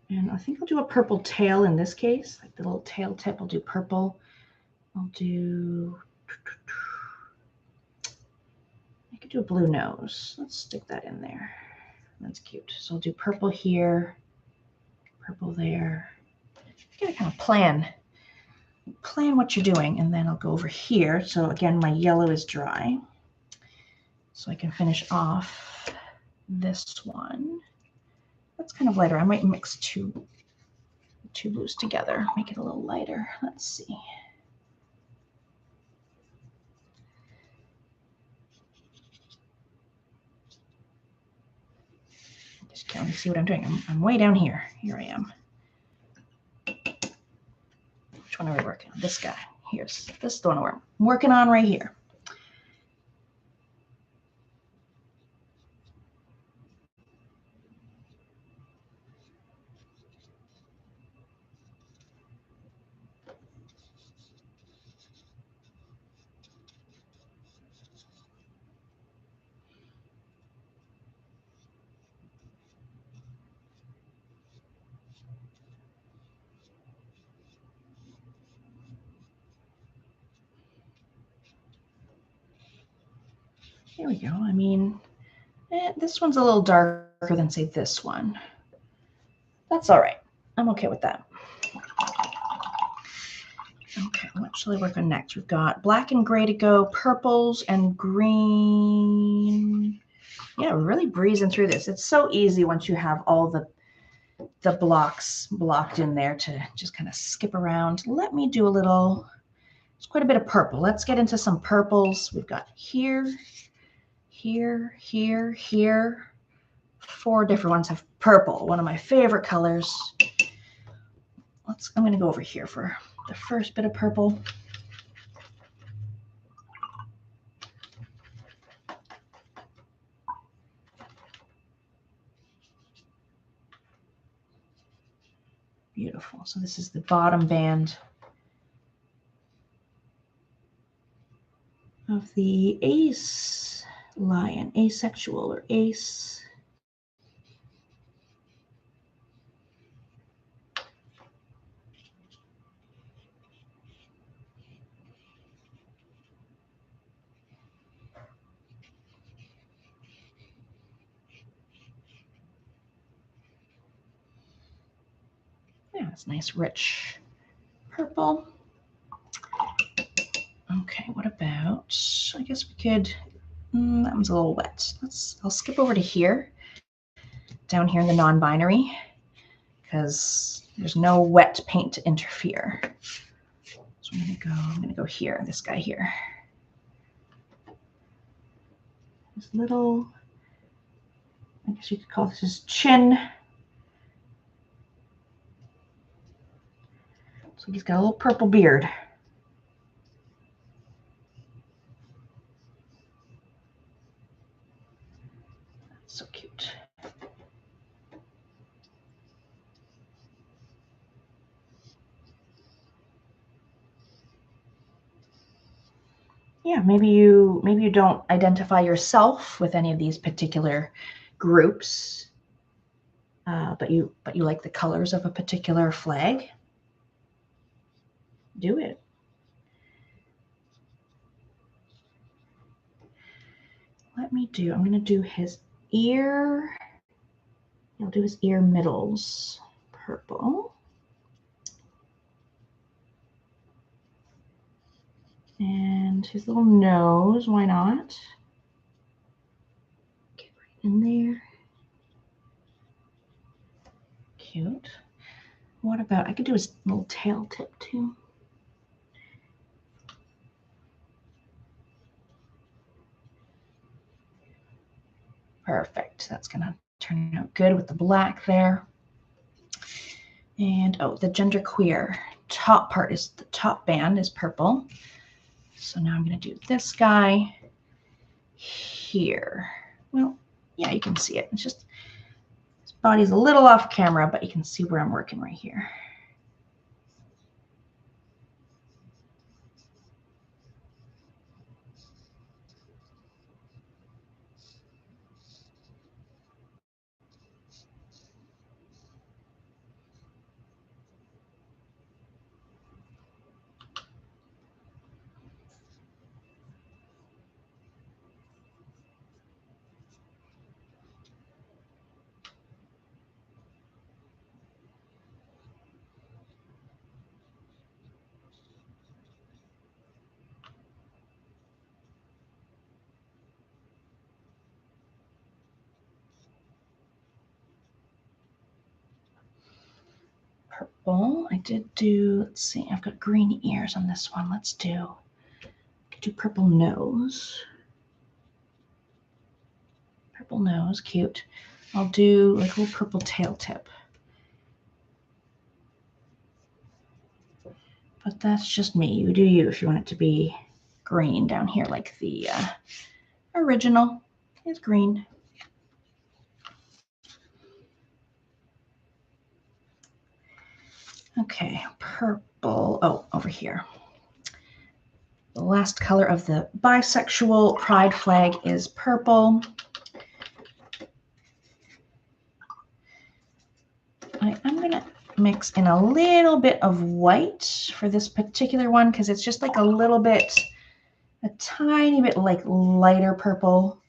And I think I'll do a purple tail in this case, like the little tail tip. I'll do purple. I'll do, I could do a blue nose. Let's stick that in there. That's cute. So I'll do purple here, purple there. You gotta kind of plan what you're doing, and then I'll go over here. So again, my yellow is dry. So I can finish off this one. That's kind of lighter. I might mix two blues together, make it a little lighter. Let's see. Just can't see what I'm doing. I'm way down here. Here I am. Which one are we working on? This guy. This is the one we're working on right here. Here we go. I mean, this one's a little darker than, say, this one. That's all right. I'm okay with that. Okay, let's shall I work on next? We've got black and gray to go, purples and green. Yeah, we're really breezing through this. It's so easy once you have all the blocks blocked in there to just kind of skip around. Let me do a little, it's quite a bit of purple. Let's get into some purples. We've got here, here, here, here. 4 different ones have purple, one of my favorite colors. I'm going to go over here for the first bit of purple. Beautiful. So this is the bottom band of the ace lion, asexual or ace. Yeah, it's nice, rich purple. Okay, what about, I guess we could, that one's a little wet. I'll skip over to here, down here in the non-binary, because there's no wet paint to interfere. So I'm gonna go here, this guy here. This little, I guess you could call this his chin. So he's got a little purple beard. So cute. Yeah, maybe you don't identify yourself with any of these particular groups, but you like the colors of a particular flag. Do it. I'm going to do his ear. I'll do his ear middles purple. And his little nose, why not? Get right in there. Cute. What about, I could do his little tail tip too. Perfect. That's going to turn out good with the black there. And oh, the genderqueer top part is, the top band is purple. So now I'm going to do this guy here. Well, yeah, you can see it. It's just, his body's a little off camera, but you can see where I'm working right here. Purple. I did do, let's see, I've got green ears on this one. Let's do purple nose. Purple nose, cute. I'll do like a little purple tail tip. But that's just me. You do you if you want it to be green down here like the original is green. Okay, purple. Oh, over here. The last color of the bisexual pride flag is purple. I'm going to mix in a little bit of white for this particular one because it's just like a tiny bit like lighter purple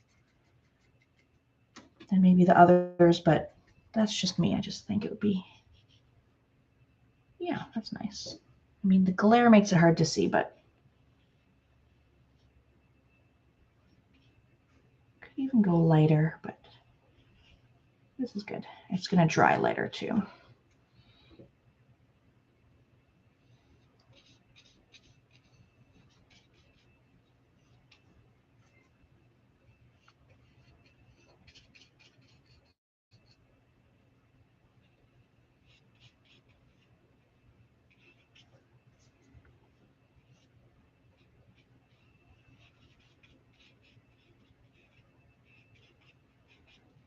than maybe the others, but that's just me. I just think it would be, yeah, that's nice. I mean, the glare makes it hard to see, but could even go lighter, but this is good. It's going to dry lighter too.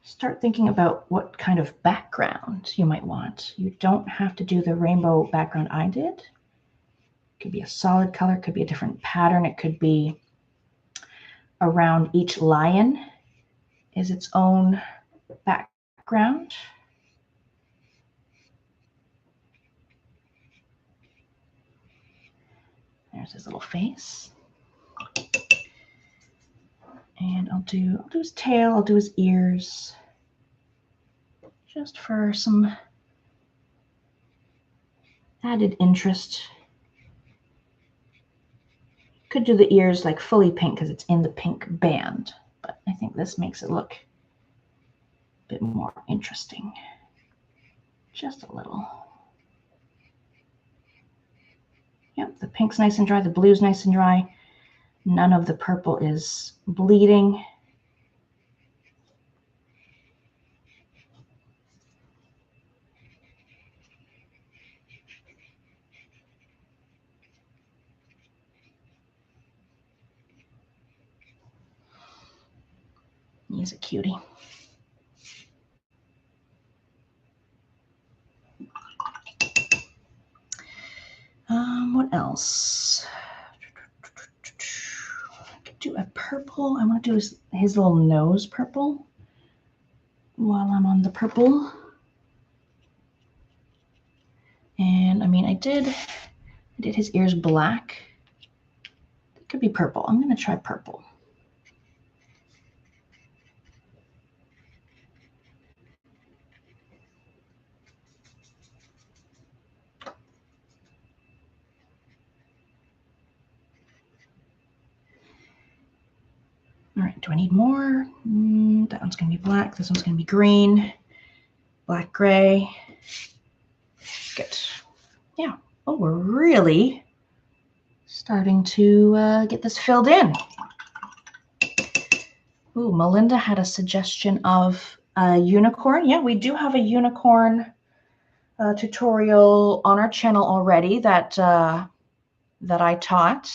Start thinking about what kind of background you might want. You don't have to do the rainbow background I did. It could be a solid color, it could be a different pattern, it could be around each lion is its own background. There's his little face. And I'll do his tail, I'll do his ears, just for some added interest. Could do the ears like fully pink because it's in the pink band, but I think this makes it look a bit more interesting. Just a little. Yep, the pink's nice and dry, the blue's nice and dry. None of the purple is bleeding. He's a cutie. What else? I could do a purple. I want to do his little nose purple while I'm on the purple. And I mean, I did his ears black. It could be purple. I'm going to try purple. All right, do I need more? That one's going to be black. This one's going to be green, black, gray. Good. Yeah. Oh, we're really starting to get this filled in. Ooh, Melinda had a suggestion of a unicorn. Yeah, we do have a unicorn tutorial on our channel already that I taught.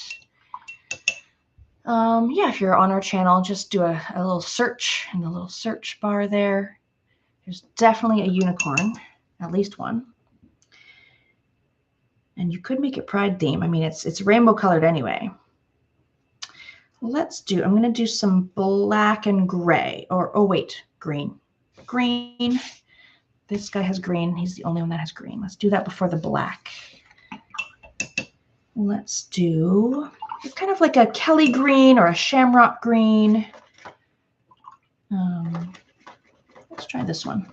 Yeah, if you're on our channel, just do a little search in the little search bar there. There's definitely a unicorn, at least one. And you could make it pride theme. I mean, it's rainbow colored anyway. I'm going to do some black and gray, or, oh wait, green. Green. This guy has green. He's the only one that has green. Let's do that before the black. Let's do, it's kind of like a Kelly green or a shamrock green. Let's try this one.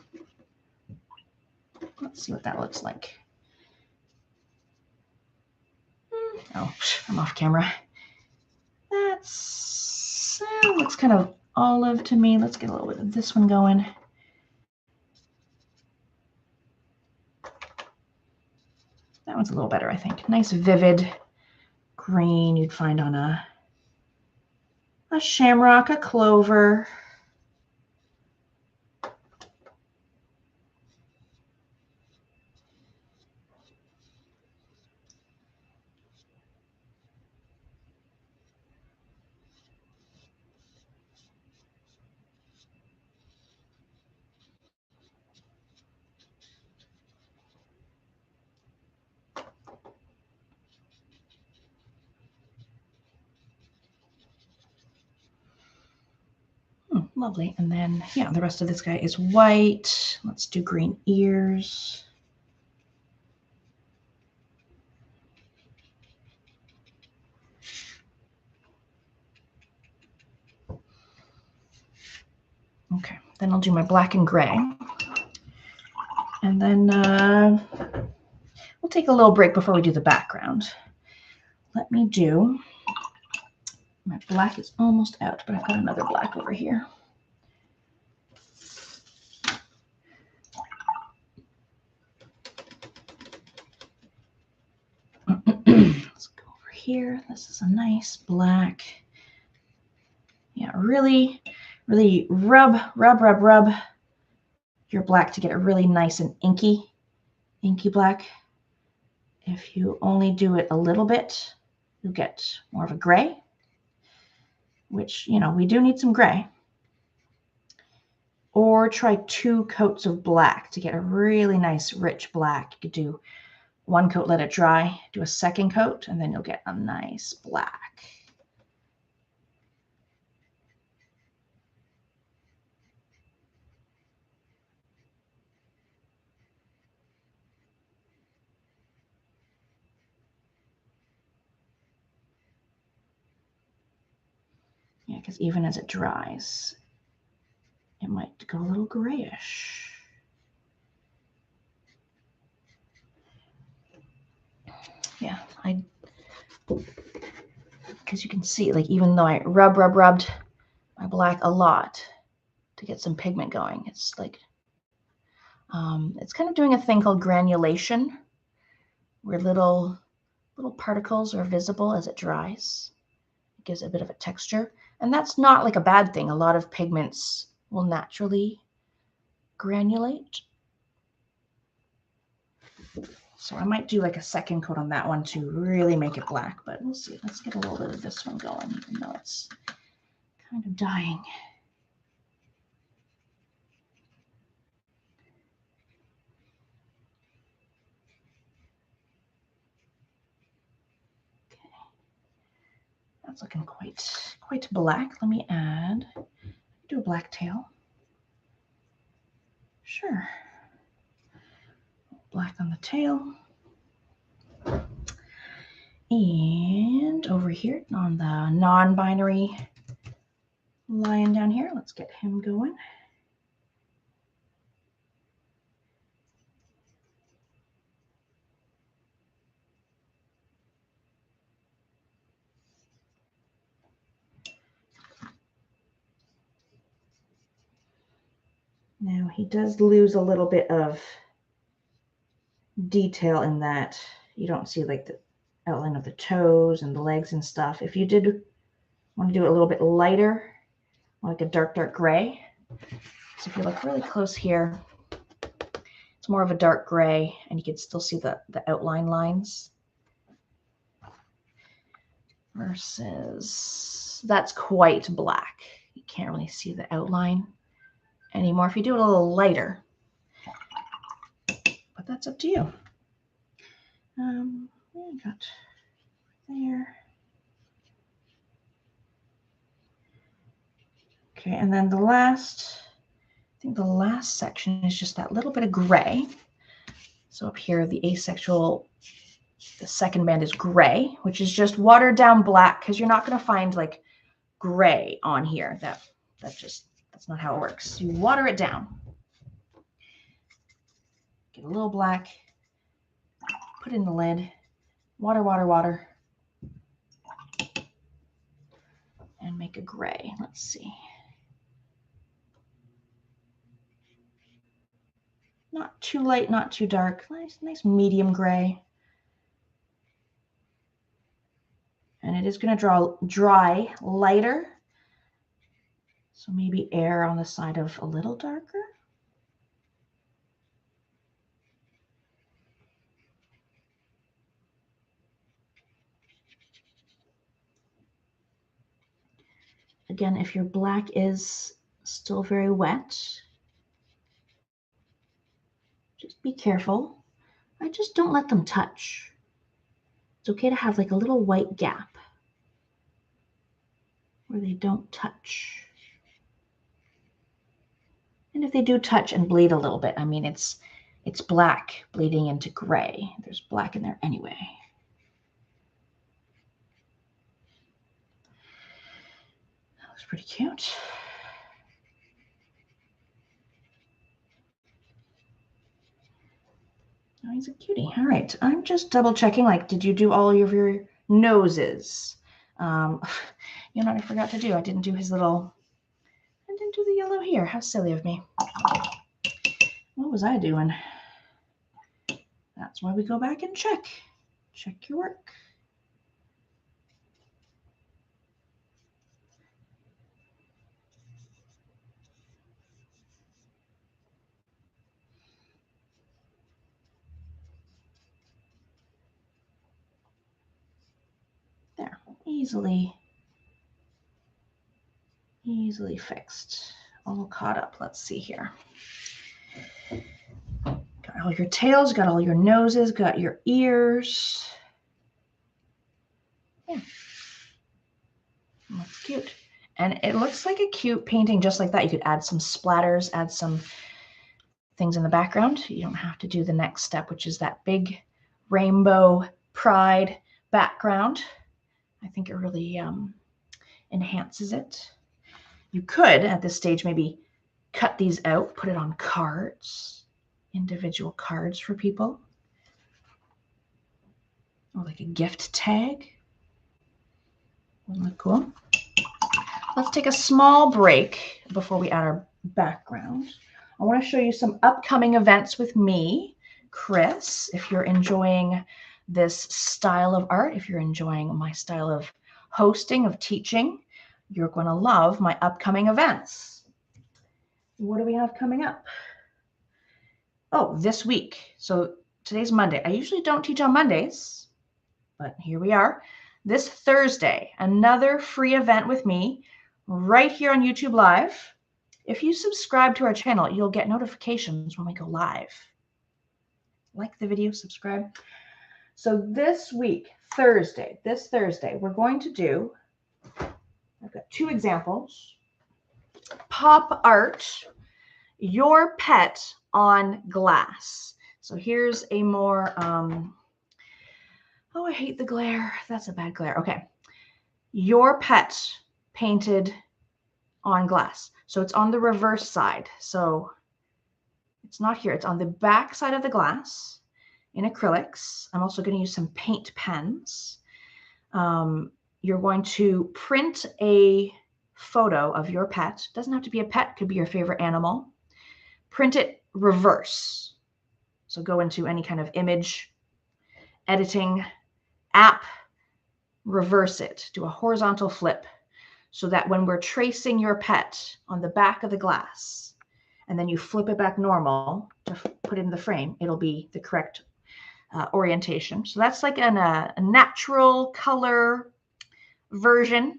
Let's see what that looks like. Oh, I'm off camera. That looks kind of olive to me. Let's get a little bit of this one going. That one's a little better, I think. Nice vivid green you'd find on a shamrock, a clover. Lovely. And then, yeah, the rest of this guy is white. Let's do green ears. Okay, then I'll do my black and gray. And then we'll take a little break before we do the background. Let me do, my black is almost out, but I've got another black over here. Let's go over here. This is a nice black. Yeah, really, really rub your black to get it really nice and inky black. If you only do it a little bit, you'll get more of a gray, which, you know, we do need some gray. Or try 2 coats of black to get a really nice rich black. You could do 1 coat, let it dry, do a 2nd coat, and then you'll get a nice black. Yeah, because even as it dries, it might go a little grayish. Yeah, because you can see, like, even though I rubbed my black a lot to get some pigment going, it's like, it's kind of doing a thing called granulation, where little particles are visible as it dries. It gives it a bit of a texture. And that's not like a bad thing. A lot of pigments will naturally granulate. So I might do like a 2nd coat on that one to really make it black, but we'll see. Let's get a little bit of this one going, even though it's kind of dying. Okay. That's looking quite black. Let me do a black tail. Sure. Black on the tail. And over here on the non-binary lion down here, let's get him going. Now he does lose a little bit of detail in that you don't see like the outline of the toes and the legs and stuff. If you did want to do it a little bit lighter, like a dark gray. So if you look really close here, it's more of a dark gray and you can still see the outline lines. Versus that's quite black. You can't really see the outline anymore if you do it a little lighter. But that's up to you. Got there. Okay, and then I think the last section is just that little bit of gray. So up here, the asexual, the 2nd band is gray, which is just watered down black, because you're not going to find like gray on here. That's not how it works. You water it down. Get a little black, put in the lid, water, and make a gray. Let's see. Not too light, not too dark. Nice medium gray. And it is going to dry lighter. So maybe err on the side of a little darker. Again, if your black is still very wet, just be careful. I just don't let them touch. It's okay to have like a little white gap where they don't touch. And if they do touch and bleed a little bit, I mean, it's black bleeding into gray. There's black in there anyway. That looks pretty cute. Oh, he's a cutie. All right. I'm just double checking. Like, did you do all of your noses? You know what I forgot to do? I didn't do his little, I didn't do the yellow here. How silly of me. What was I doing? That's why we go back and check. Check your work. There, easily fixed. All caught up. Let's see here. Got all your tails, got all your noses, got your ears. Yeah. That's cute. And it looks like a cute painting just like that. You could add some splatters, add some things in the background. You don't have to do the next step, which is that big rainbow pride background. I think it really enhances it. You could, at this stage, maybe cut these out, put it on cards, individual cards for people, or like a gift tag. Wouldn't that cool? Let's take a small break before we add our background. I want to show you some upcoming events with me, Chris. If you're enjoying this style of art, if you're enjoying my style of hosting, of teaching, you're going to love my upcoming events. What do we have coming up? Oh, this week. So today's Monday. I usually don't teach on Mondays, but here we are. This Thursday, another free event with me right here on YouTube Live. If you subscribe to our channel, you'll get notifications when we go live. Like the video, subscribe. So this week, this Thursday, we're going to do, I've got 2 examples. Pop art, your pet on glass. So here's a more, oh, I hate the glare. That's a bad glare. Okay. Your pet painted on glass. So it's on the reverse side. So it's not here. It's on the back side of the glass in acrylics. I'm also going to use some paint pens. You're going to print a photo of your pet. Doesn't have to be a pet. Could be your favorite animal. Print it reverse. So go into any kind of image editing app, reverse it. Do a horizontal flip so that when we're tracing your pet on the back of the glass, and then you flip it back normal to put it in the frame, it'll be the correct orientation. So that's like a natural color version.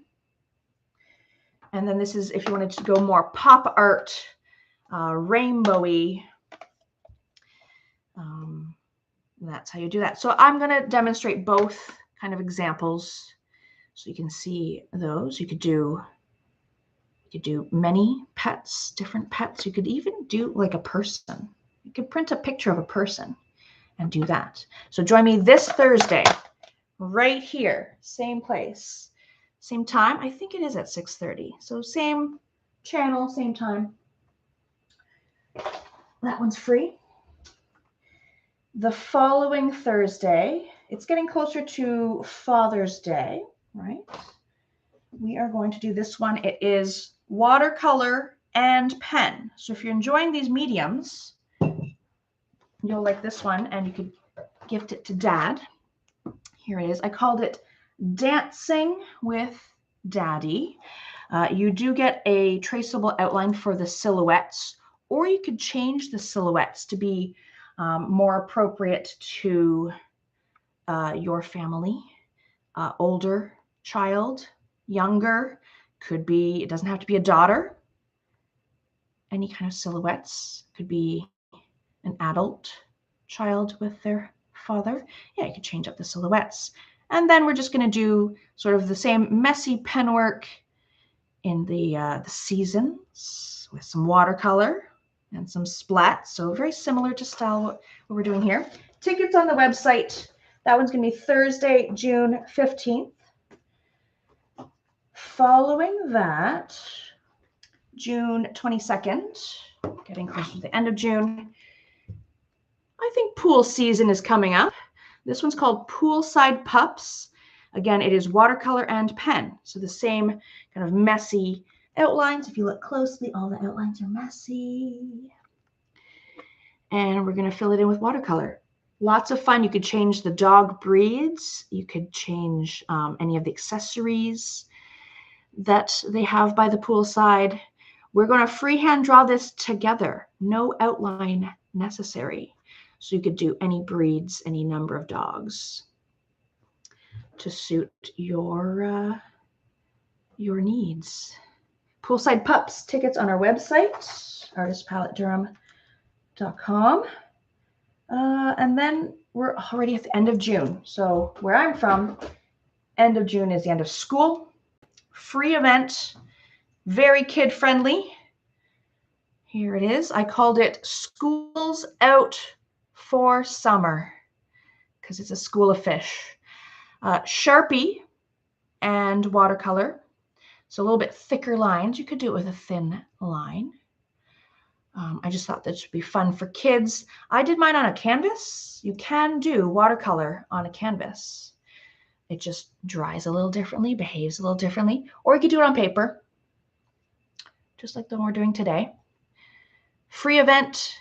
And then this is if you wanted to go more pop art, rainbowy. That's how you do that. So I'm going to demonstrate both kind of examples so you can see those. You could do many pets, different pets. You could even do like a person. You could print a picture of a person and do that. So join me this Thursday right here, same place, same time. I think it is at 6:30. So same channel, same time. That one's free. The following Thursday, it's getting closer to Father's Day, right? We are going to do this one. It is watercolor and pen. So if you're enjoying these mediums, you'll like this one and you could gift it to Dad. Here it is. I called it Dancing with Daddy. You do get a traceable outline for the silhouettes, or you could change the silhouettes to be more appropriate to your family, older child, younger, could be, it doesn't have to be a daughter. Any kind of silhouettes, could be an adult child with their father. Yeah, you could change up the silhouettes. And then we're just going to do sort of the same messy pen work in the seasons with some watercolor and some splats. So very similar to style what we're doing here. Tickets on the website. That one's going to be Thursday, June 15th. Following that, June 22nd, getting closer to the end of June. I think pool season is coming up. This one's called Poolside Pups. Again, it is watercolor and pen. So the same kind of messy outlines. If you look closely, all the outlines are messy. And we're going to fill it in with watercolor. Lots of fun. You could change the dog breeds. You could change any of the accessories that they have by the poolside. We're going to freehand draw this together. No outline necessary. So you could do any breeds, any number of dogs to suit your needs. Poolside Pups tickets on our website, artistpaletterham.com. And then we're already at the end of June. So where I'm from, end of June is the end of school. Free event, very kid-friendly. Here it is. I called it Schools Out for Summer because it's a school of fish. Sharpie and watercolor. So a little bit thicker lines. You could do it with a thin line. I just thought this would be fun for kids. I did mine on a canvas. You can do watercolor on a canvas. It just dries a little differently, behaves a little differently. Or you could do it on paper, just like the one we're doing today. Free event,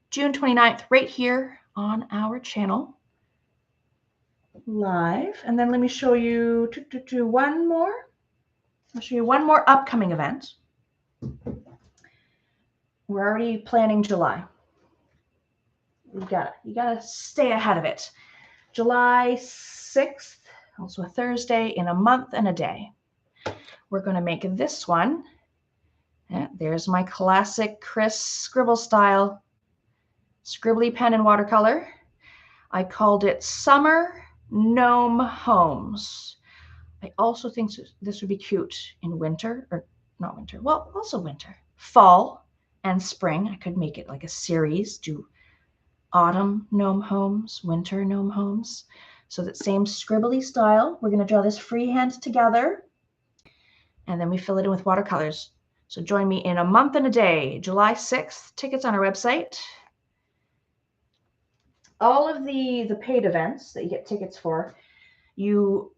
June 29th, right here on our channel. Live. And then let me show you one more. I'll show you one more upcoming event. We're already planning July. You gotta stay ahead of it. July 6th, also a Thursday, in a month and a day. We're going to make this one. There's my classic Chris scribble style scribbly pen and watercolor. I called it Summer Gnome Homes. I also think this would be cute in winter, or not winter, well, also winter, fall and spring. I could make it like a series, do autumn gnome homes, winter gnome homes. So that same scribbly style. We're going to draw this freehand together, and then we fill it in with watercolors. So join me in a month and a day, July 6th. Tickets on our website. All of the paid events that you get tickets for, you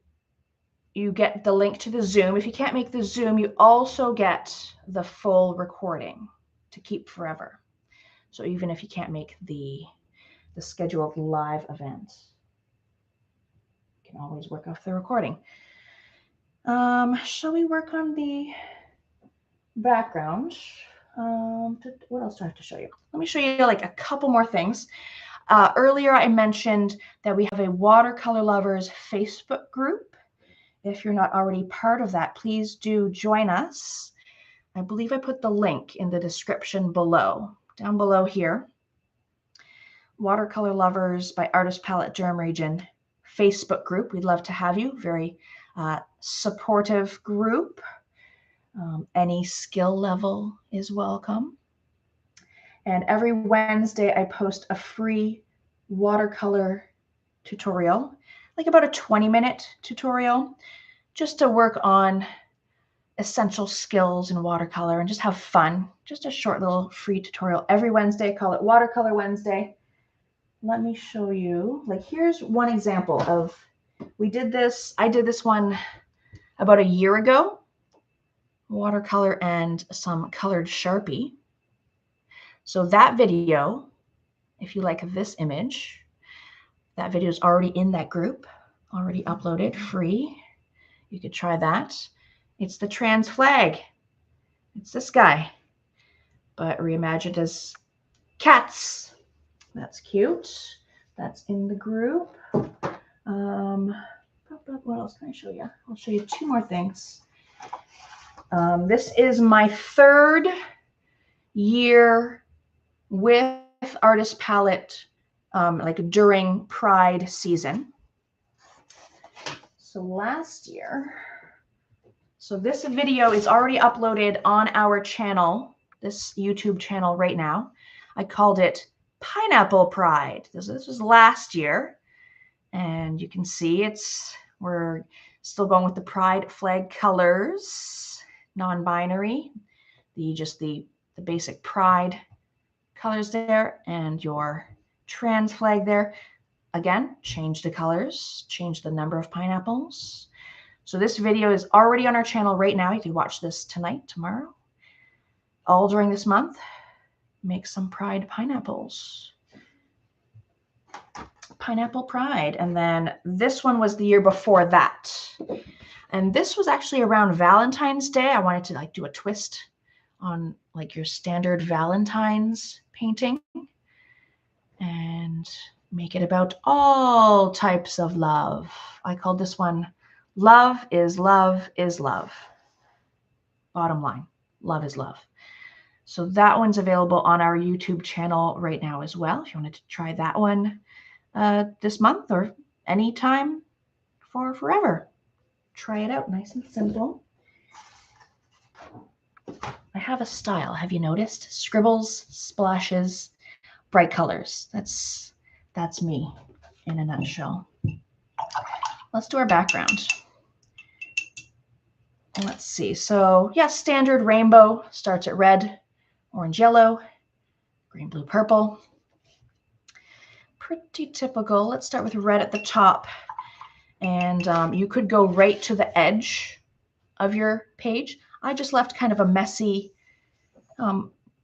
get the link to the Zoom. If you can't make the Zoom, you also get the full recording to keep forever. So even if you can't make the scheduled live event, you can always work off the recording. Shall we work on the background? What else do I have to show you? Let me show you like a couple more things. Earlier I mentioned that we have a Watercolor Lovers Facebook group. If you're not already part of that, please do join us. I believe I put the link in the description below, down below here. Watercolor Lovers by Artist Palette Durham Region Facebook group. We'd love to have you. Very supportive group. Any skill level is welcome. And every Wednesday I post a free watercolor tutorial, like about a 20-minute tutorial, just to work on essential skills in watercolor and just have fun. Just a short little free tutorial every Wednesday. I call it Watercolor Wednesday. Let me show you. Like, here's one example of, I did this one about a year ago. Watercolor and some colored Sharpie. So that video, if you like this image, that video is already in that group, already uploaded, free. You could try that. It's the trans flag. It's this guy, but reimagined as cats. That's cute. That's in the group. What else can I show you? I'll show you two more things. This is my third year with Artist Palette, like during Pride season. So last year, so this video is already uploaded on our channel, this YouTube channel right now. I called it Pineapple Pride. This was last year, and you can see we're still going with the Pride flag colors, non-binary, the basic Pride colors there, and your trans flag there. Again, change the colors, change the number of pineapples. So this video is already on our channel right now. You can watch this tonight, tomorrow, all during this month. Make some pride pineapples. Pineapple pride. And then this one was the year before that. And this was actually around Valentine's Day. I wanted to like do a twist on like your standard Valentine's painting and make it about all types of love. I called this one Love is Love is Love. Bottom line, love is love. So that one's available on our YouTube channel right now as well. If you wanted to try that one this month or anytime for forever, try it out. Nice and simple. I have a style. Have you noticed? Scribbles, splashes, bright colors. That's me in a nutshell. Let's do our background. Let's see. So yeah, standard rainbow starts at red, orange, yellow, green, blue, purple. Pretty typical. Let's start with red at the top. And you could go right to the edge of your page. I just left kind of a messy,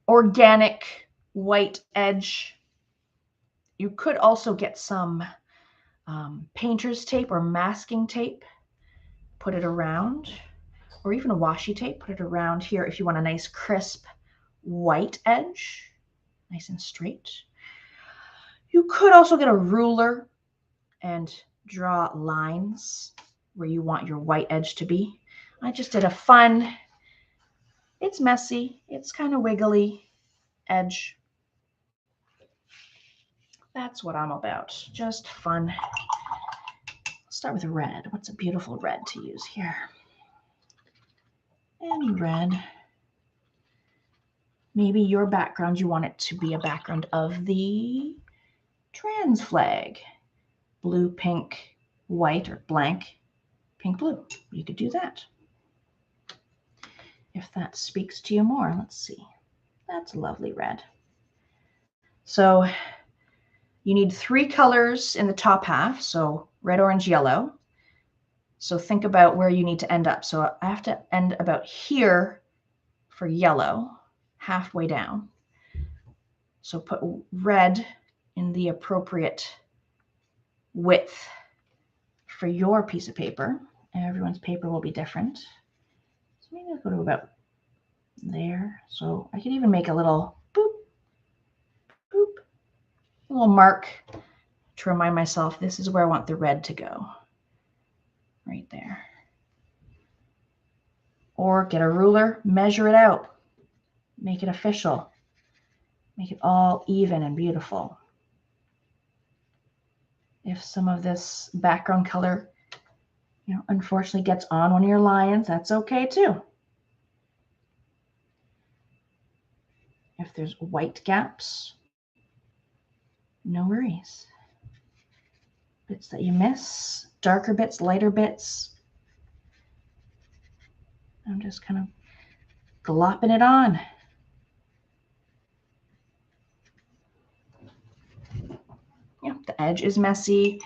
organic white edge. You could also get some painter's tape or masking tape, put it around, or even a washi tape, put it around here if you want a nice crisp white edge, nice and straight. You could also get a ruler and draw lines where you want your white edge to be. I just did a fun, it's messy, it's kind of wiggly edge. That's what I'm about, just fun. Let's start with red. What's a beautiful red to use here? Any red. Maybe your background, you want it to be a background of the trans flag. Blue, pink, white, or blank, pink, blue. You could do that. If that speaks to you more, let's see. That's a lovely red. So you need 3 colors in the top half. So red, orange, yellow. So think about where you need to end up. So I have to end about here for yellow, halfway down. So put red in the appropriate width for your piece of paper. Everyone's paper will be different. So maybe I'll go to about there. So I could even make a little boop, boop, a little mark to remind myself this is where I want the red to go. Right there. Or get a ruler, measure it out. Make it official. Make it all even and beautiful. If some of this background color, unfortunately gets on one of your lines, that's okay too. If there's white gaps, no worries. Bits that you miss, darker bits, lighter bits. I'm just kind of glopping it on. Yeah, the edge is messy.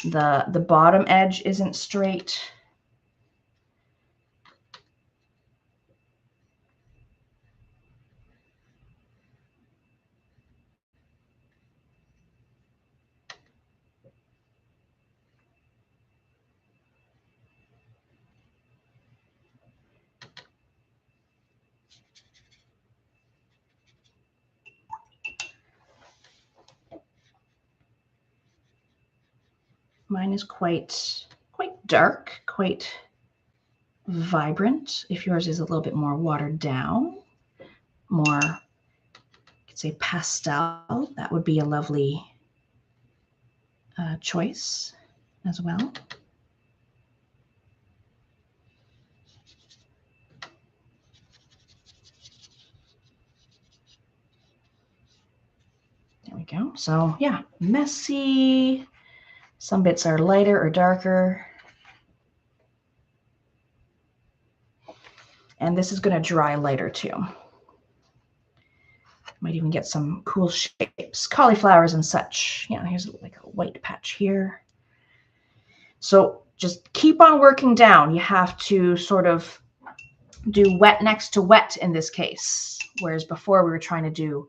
The bottom edge isn't straight. Mine is quite dark, quite vibrant. If yours is a little bit more watered down, more, you could say pastel, that would be a lovely choice as well. There we go. So yeah, messy. Some bits are lighter or darker. And this is going to dry lighter too. Might even get some cool shapes, cauliflowers and such. Yeah, here's like a white patch here. So just keep on working down. You have to sort of do wet next to wet in this case, whereas before we were trying to do,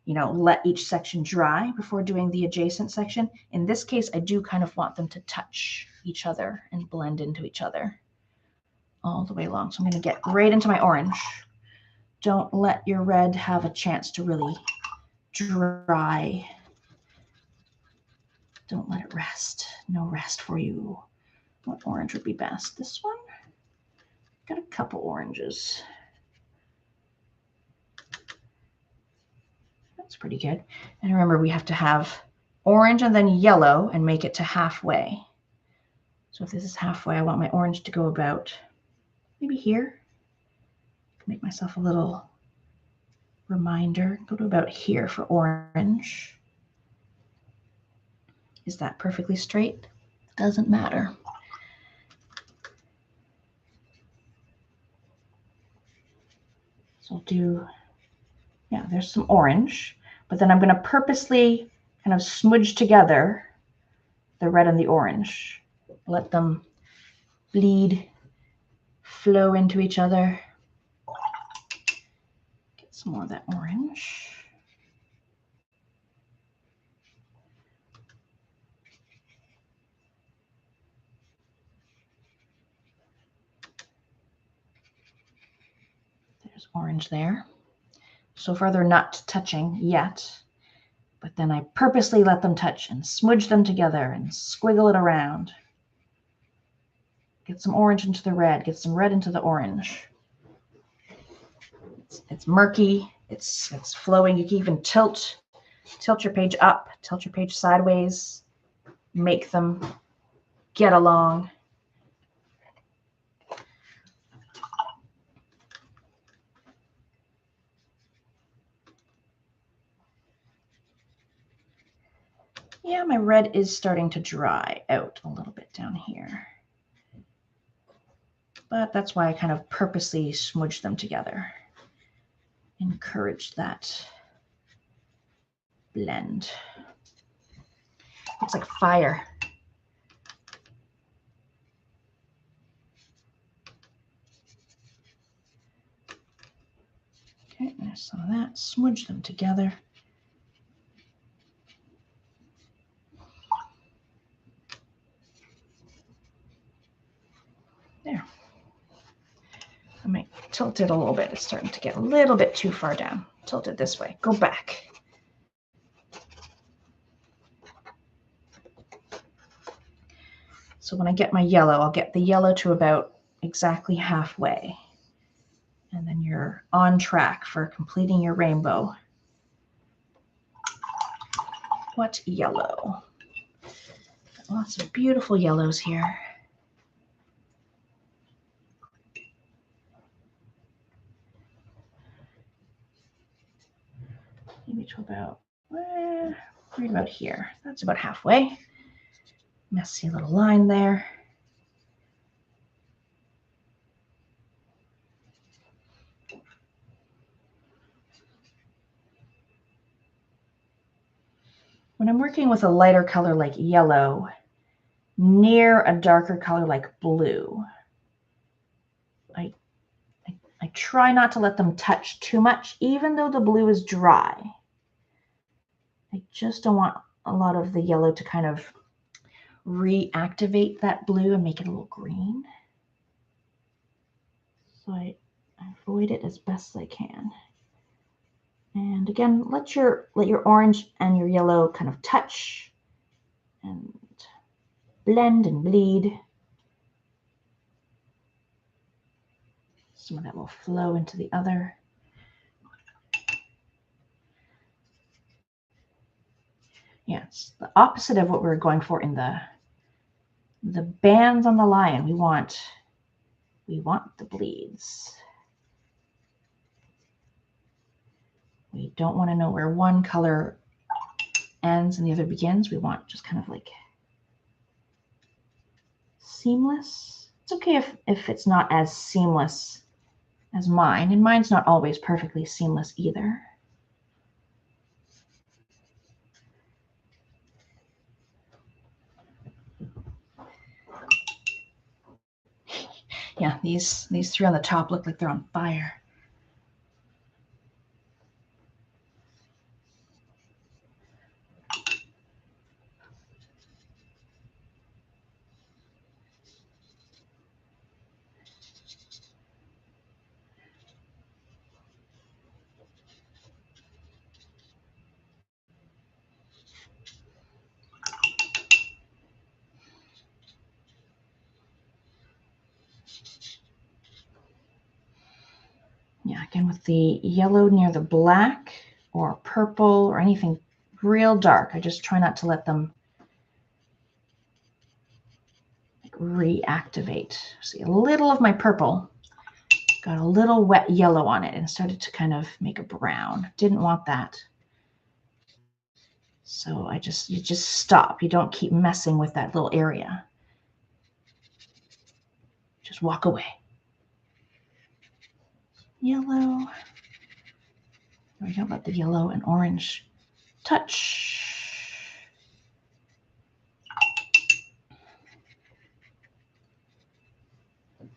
you know, let each section dry before doing the adjacent section. In this case, I do kind of want them to touch each other and blend into each other all the way along. So I'm going to get right into my orange. Don't let your red have a chance to really dry. Don't let it rest. No rest for you. What orange would be best? This one? Got a couple oranges. That's pretty good. And remember, we have to have orange and then yellow and make it to halfway. So if this is halfway, I want my orange to go about maybe here. Make myself a little reminder. Go to about here for orange. Is that perfectly straight? Doesn't matter. So I'll do, yeah, there's some orange, but then I'm going to purposely kind of smudge together the red and the orange. Let them bleed, flow into each other. Get some more of that orange. There's orange there. So far they're not touching yet, but then I purposely let them touch and smudge them together and squiggle it around. Get some orange into the red, get some red into the orange. It's murky, it's flowing. You can even tilt your page up, tilt your page sideways, make them get along. Yeah, my red is starting to dry out a little bit down here. But that's why I kind of purposely smudged them together. Encourage that blend. Looks like fire. Okay, there's some of that. Smudge them together. There. I might tilt it a little bit. It's starting to get a little bit too far down. Tilt it this way. Go back. So when I get my yellow, I'll get the yellow to about exactly halfway. And then you're on track for completing your rainbow. What yellow? Lots of beautiful yellows here. Maybe to about, right about here. That's about halfway. Messy little line there. When I'm working with a lighter color like yellow near a darker color like blue, I try not to let them touch too much, even though the blue is dry. I just don't want a lot of the yellow to kind of reactivate that blue and make it a little green. So I avoid it as best as I can. And again, let your orange and your yellow kind of touch and blend and bleed. Some of that will flow into the other. Yeah, it's the opposite of what we were going for in the bands on the lion. We want the bleeds. We don't want to know where one color ends and the other begins. We want just kind of like seamless. It's okay if it's not as seamless as mine, and mine's not always perfectly seamless either. Yeah, these three on the top look like they're on fire. Yeah, again with the yellow near the black or purple or anything real dark, I just try not to let them reactivate. See, a little of my purple got a little wet yellow on it and started to kind of make a brown. Didn't want that. So you just stop. You don't keep messing with that little area. Just walk away. Yellow. There we go, about the yellow and orange touch.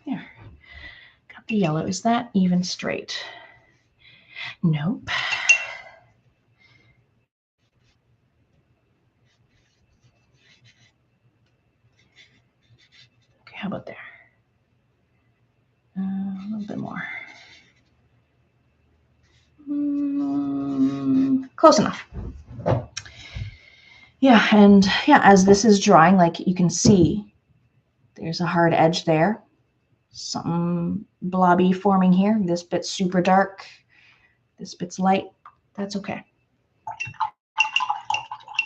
There. Got the yellow. Is that even straight? Nope. Okay, how about there? A little bit more. Close enough. Yeah, and yeah, as this is drying, like you can see, there's a hard edge there. Something blobby forming here. This bit's super dark. This bit's light. That's okay.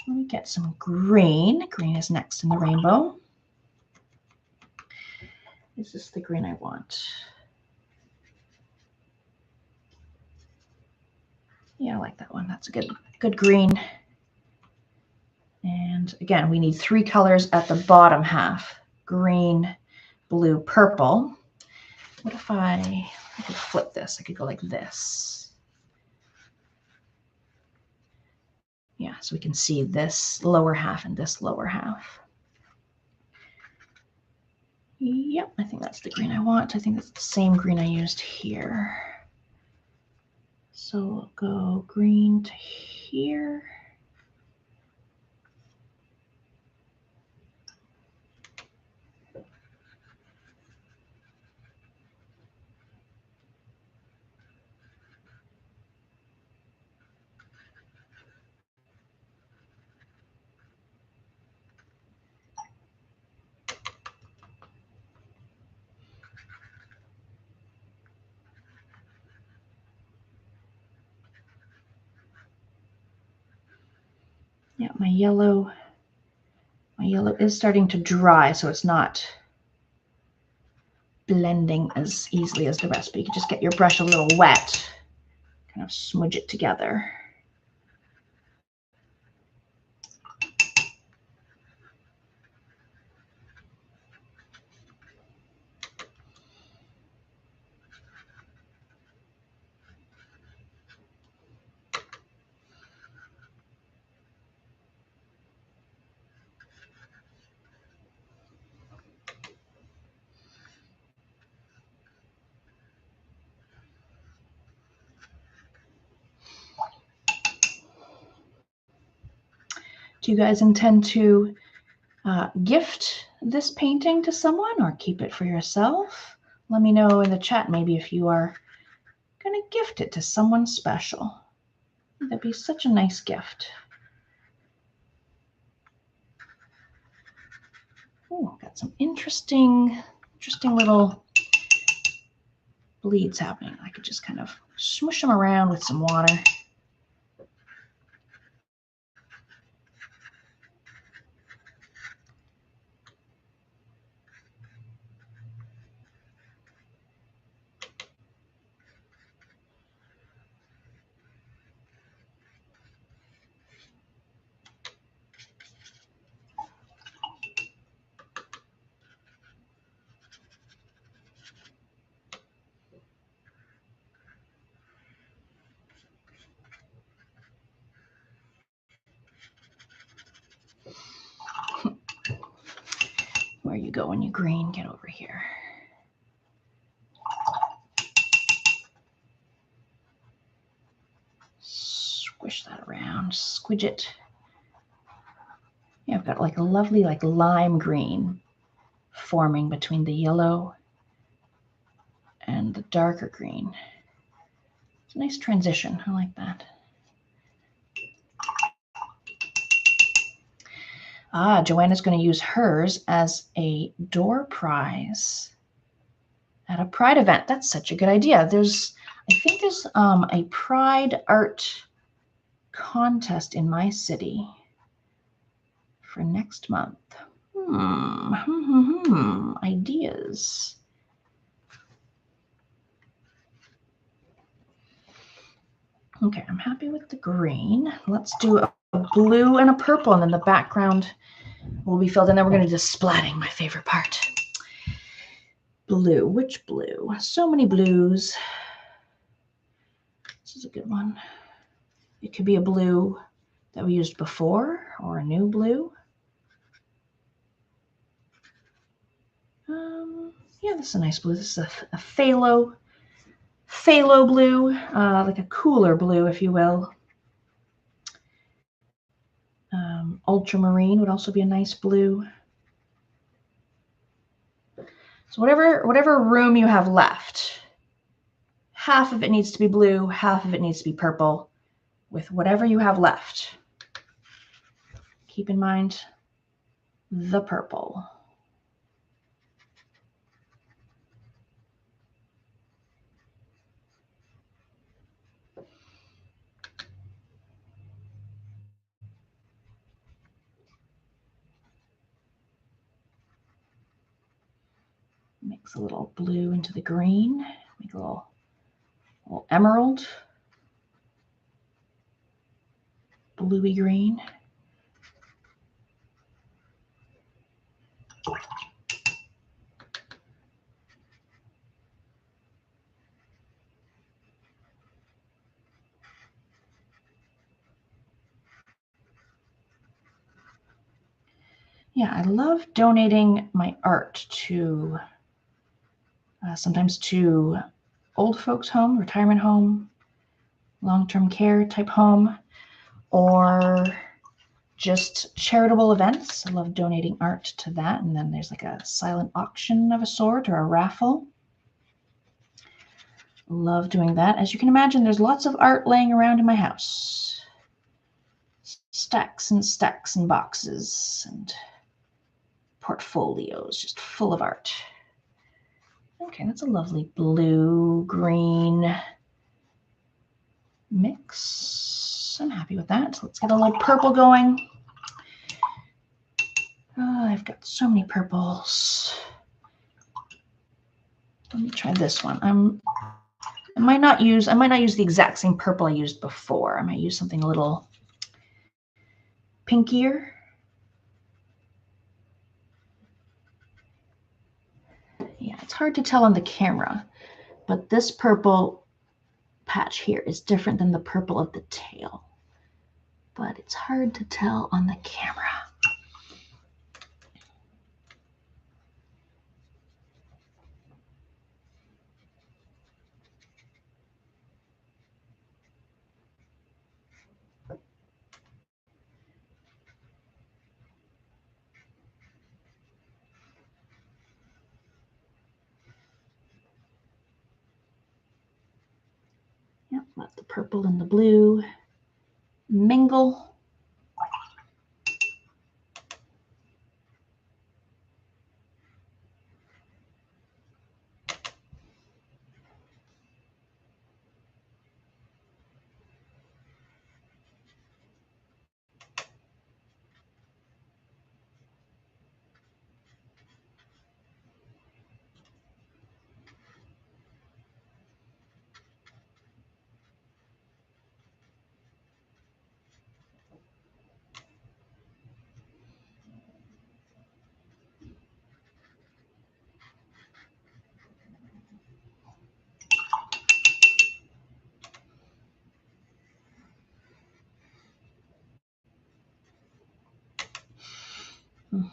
Let me get some green. Green is next in the rainbow. Is this the green I want? Yeah, I like that one. That's a good green. And again, we need three colors at the bottom half. Green, blue, purple. What if I could flip this? I could go like this. Yeah, so we can see this lower half and this lower half. Yep, I think that's the green I want. I think that's the same green I used here. So we'll go green to here. Yeah, my yellow is starting to dry, so it's not blending as easily as the rest, but you can just get your brush a little wet, kind of smudge it together. Do you guys intend to gift this painting to someone or keep it for yourself? Let me know in the chat maybe if you are going to gift it to someone special. That'd be such a nice gift. Oh, got some interesting little bleeds happening. I could just kind of smush them around with some water. Where you going, you green? Get over here. Squish that around, squidge it. Yeah, I've got like a lovely like lime green forming between the yellow and the darker green. It's a nice transition. I like that. Joanna's going to use hers as a door prize at a Pride event. That's such a good idea. I think there's a Pride art contest in my city for next month. Ideas. Okay, I'm happy with the green. Let's do a blue and a purple, and then the background will be filled in. Then we're going to do splatting, my favorite part. Blue. Which blue? So many blues. This is a good one. It could be a blue that we used before or a new blue. Yeah, this is a nice blue. This is a phthalo blue, like a cooler blue, if you will. Ultramarine would also be a nice blue. So whatever room you have left, half of it needs to be blue, half of it needs to be purple, with whatever you have left. Keep in mind the purple. Mix a little blue into the green. Make a little emerald. Bluey green. Yeah, I love donating my art to sometimes to old folks' home, retirement home, long-term care type home, or just charitable events. I love donating art to that. And then there's like a silent auction of a sort or a raffle. Love doing that. As you can imagine, there's lots of art laying around in my house. Stacks and stacks and boxes and portfolios just full of art. Okay, that's a lovely blue-green mix. I'm happy with that. So let's get a little purple going. Oh, I've got so many purples. Let me try this one. I might not use the exact same purple I used before. I might use something a little pinkier. Yeah, it's hard to tell on the camera, but this purple patch here is different than the purple of the tail. But it's hard to tell on the camera. Yep, let the purple and the blue mingle.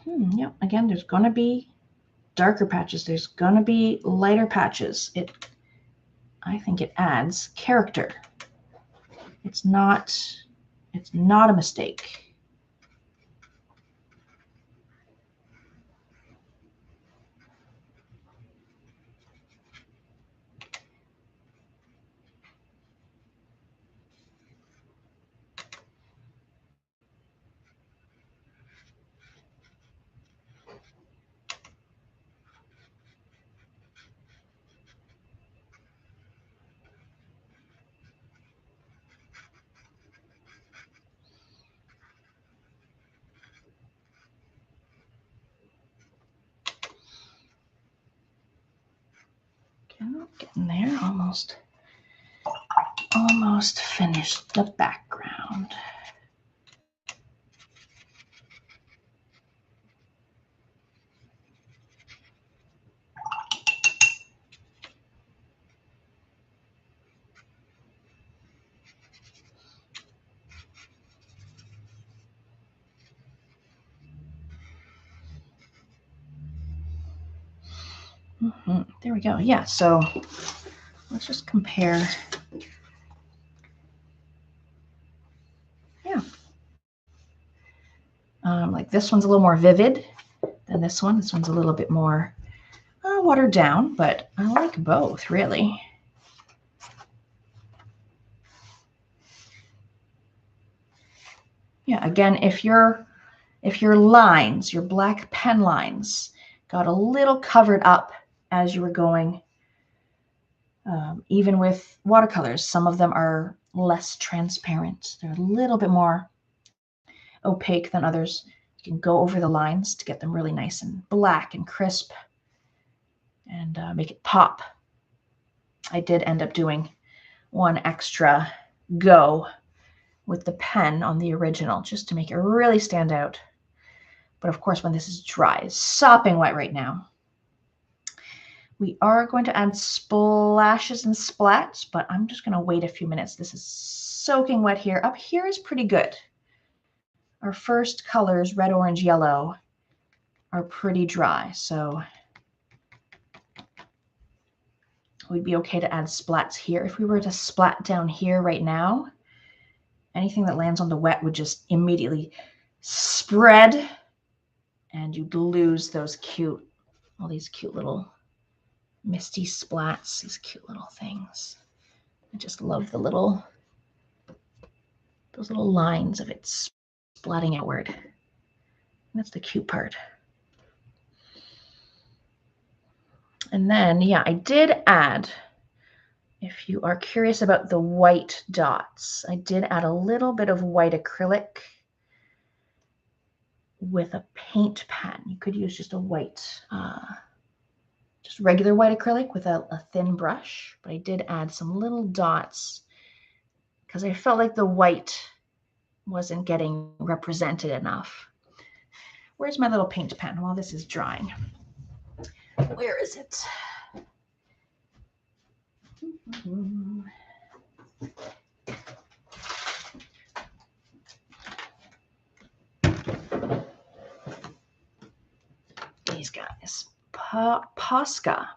Yep, again, there's going to be darker patches. There's going to be lighter patches. I think it adds character It's not a mistake. Getting there, almost finished the background. There we go. Yeah, so let's just compare. Yeah. Like this one's a little more vivid than this one. This one's a little bit more watered down, but I like both, really. Yeah, again, if your lines, your black pen lines, got a little covered up as you were going, even with watercolors, some of them are less transparent. They're a little bit more opaque than others. You can go over the lines to get them really nice and black and crisp and make it pop. I did end up doing one extra go with the pen on the original just to make it really stand out. But of course, when this is dry, it's sopping wet right now. We are going to add splashes and splats, but I'm just going to wait a few minutes. This is soaking wet here. Up here is pretty good. Our first colors, red, orange, yellow, are pretty dry, so we'd be okay to add splats here. If we were to splat down here right now, anything that lands on the wet would just immediately spread, and you'd lose those cute, all these cute little misty splats, these cute little things. I just love those little lines of it splatting outward. That's the cute part. And then, yeah, I did add, if you are curious about the white dots, I did add a little bit of white acrylic with a paint pen. You could use just a white, just regular white acrylic with a thin brush, but I did add some little dots because I felt like the white wasn't getting represented enough. Where's my little paint pen while this is drying? Where is it? These guys, Posca,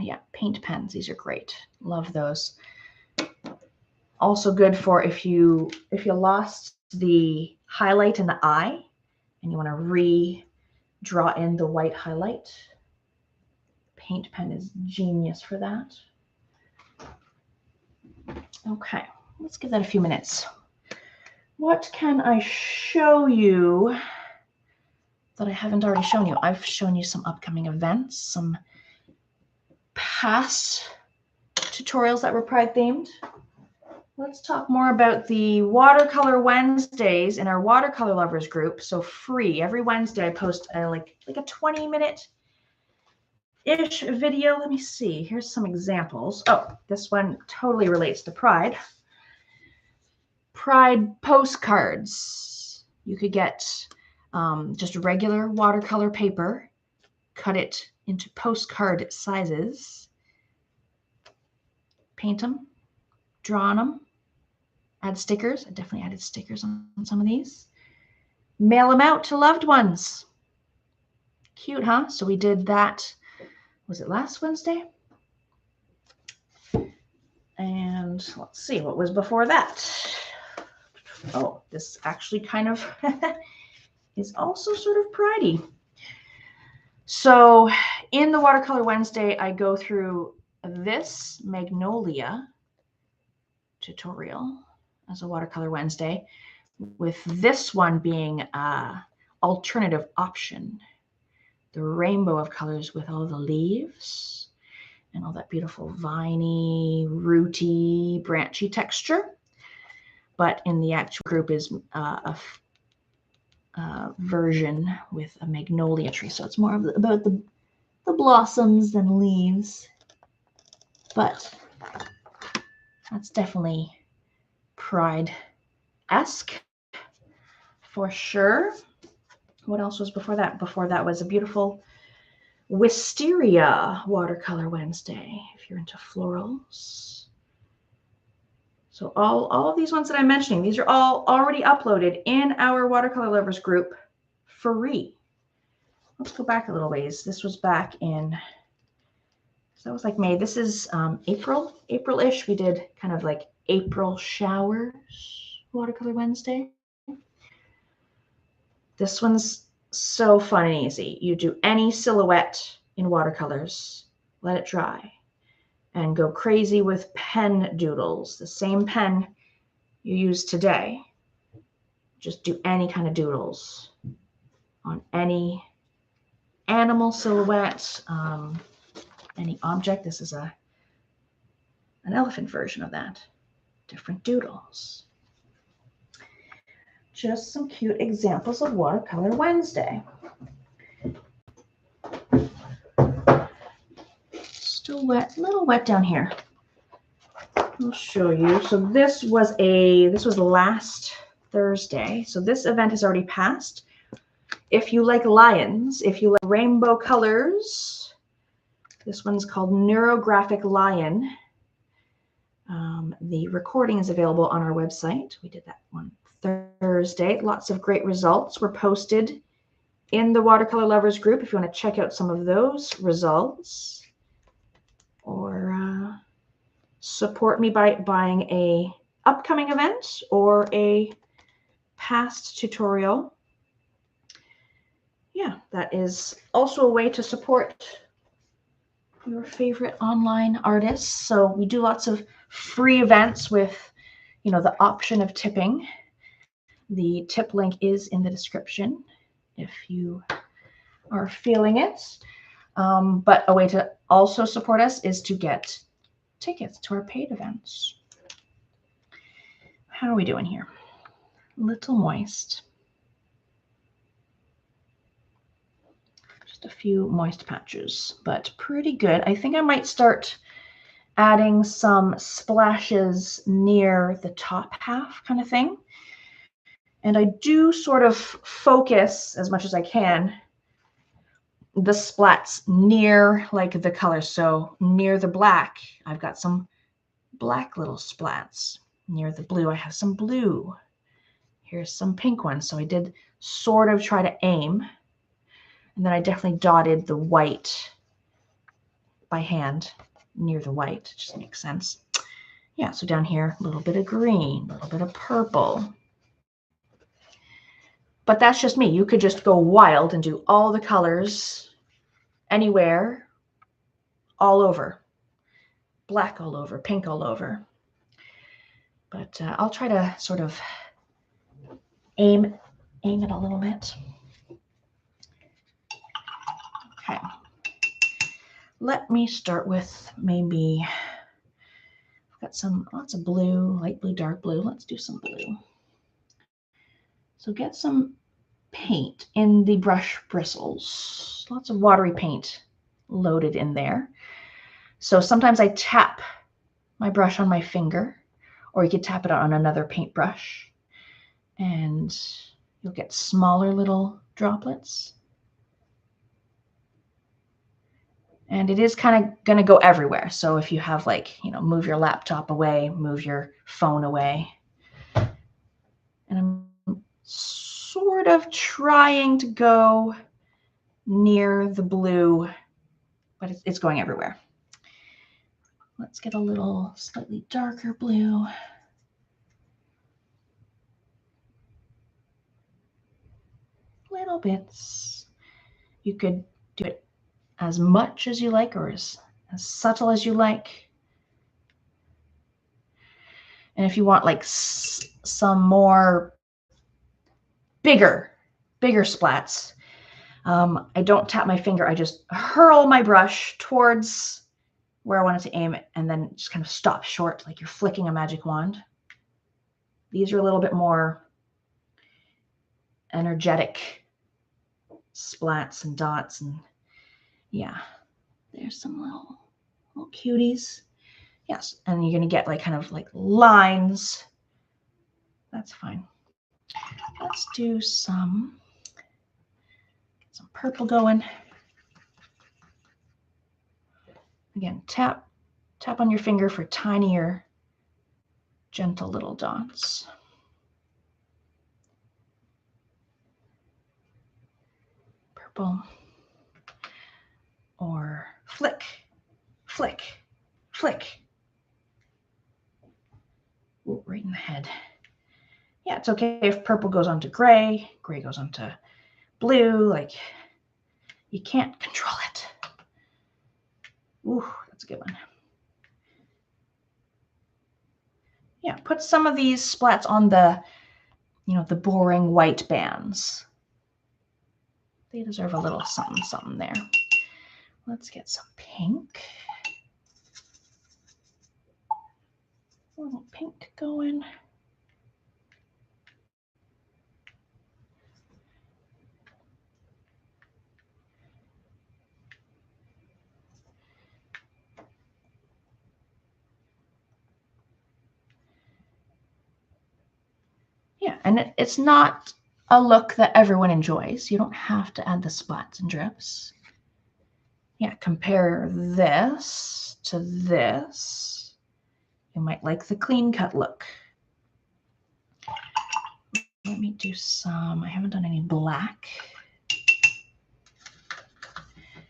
yeah, paint pens. These are great. Love those. Also good for if you lost the highlight in the eye and you want to re-draw in the white highlight. Paint pen is genius for that. Okay, let's give that a few minutes. What can I show you that I haven't already shown you? I've shown you some upcoming events, some past tutorials that were Pride themed. Let's talk more about the Watercolor Wednesdays in our Watercolor Lovers group. So free. Every Wednesday I post like a 20-minute-ish video. Let me see. Here's some examples. Oh, this one totally relates to Pride. Pride postcards. You could get just regular watercolor paper, cut it into postcard sizes, paint them, draw on them, add stickers. I definitely added stickers on some of these. Mail them out to loved ones. Cute, huh? So we did that, was it last Wednesday? And let's see, what was before that? Oh, this actually kind of is also sort of pridey. So in the Watercolor Wednesday, I go through this Magnolia tutorial as a Watercolor Wednesday, with this one being alternative option, the rainbow of colors with all the leaves and all that beautiful viney, rooty, branchy texture. But in the actual group is a version with a magnolia tree. So it's more about the blossoms than leaves. But that's definitely Pride-esque for sure. What else was before that? Before that was a beautiful Wisteria Watercolor Wednesday, if you're into florals. So all of these ones that I'm mentioning, these are all already uploaded in our Watercolor Lovers group free. Let's go back a little ways. This was back in, so that was like May. This is April-ish. We did kind of like April showers Watercolor Wednesday. This one's so fun and easy. You do any silhouette in watercolors, let it dry, and go crazy with pen doodles. The same pen you use today. Just do any kind of doodles on any animal silhouette, any object. This is an elephant version of that. Different doodles. Just some cute examples of Watercolor Wednesday. Still wet, a little wet down here. I'll show you. So this was last Thursday. So this event has already passed. If you like lions, if you like rainbow colors, this one's called Neurographic Lion. The recording is available on our website. We did that one Thursday. Lots of great results were posted in the Watercolor Lovers group if you want to check out some of those results, or support me by buying a upcoming event or a past tutorial. Yeah, that is also a way to support your favorite online artists. So we do lots of free events with, you know, the option of tipping. The tip link is in the description if you are feeling it. But a way to also support us is to get tickets to our paid events. How are we doing here? A little moist. Just a few moist patches, but pretty good. I think I might start adding some splashes near the top half kind of thing. And I do sort of focus as much as I can the splats near like the color. So near the black, I've got some black little splats. Near the blue, I have some blue. Here's some pink ones. So I did sort of try to aim. And then I definitely dotted the white by hand near the white. Just makes sense. Yeah, so down here, a little bit of green, a little bit of purple. But that's just me. You could just go wild and do all the colors anywhere, all over. Black all over, pink all over. But I'll try to sort of aim it a little bit. Okay. Let me start with maybe, I've got lots of blue, light blue, dark blue. Let's do some blue. So get some paint in the brush bristles. Lots of watery paint loaded in there. So sometimes I tap my brush on my finger, or you could tap it on another paintbrush, and you'll get smaller little droplets. And it is kind of going to go everywhere. So if you have, like, you know, move your laptop away, move your phone away. And I'm sort of trying to go near the blue, but it's going everywhere. Let's get a little slightly darker blue. Little bits. You could do it as much as you like or as subtle as you like. And if you want like some more bigger splats, I don't tap my finger. I just hurl my brush towards where I want it to aim it and then just kind of stop short like you're flicking a magic wand. These are a little bit more energetic splats and dots, and yeah, there's some little cuties. Yes, and you're going to get like kind of like lines. That's fine. Let's do some purple going. Again, tap on your finger for tinier, gentle little dots. Purple. Or flick, flick, flick. Ooh, right in the head. Yeah, it's okay if purple goes on to gray, gray goes on to blue, like you can't control it. Ooh, that's a good one. Yeah, put some of these splats on the, the boring white bands. They deserve a little something, something there. Let's get some pink. A little pink going. Yeah, and it's not a look that everyone enjoys. You don't have to add the splats and drips. Yeah, compare this to this. You might like the clean cut look. Let me do some, I haven't done any black.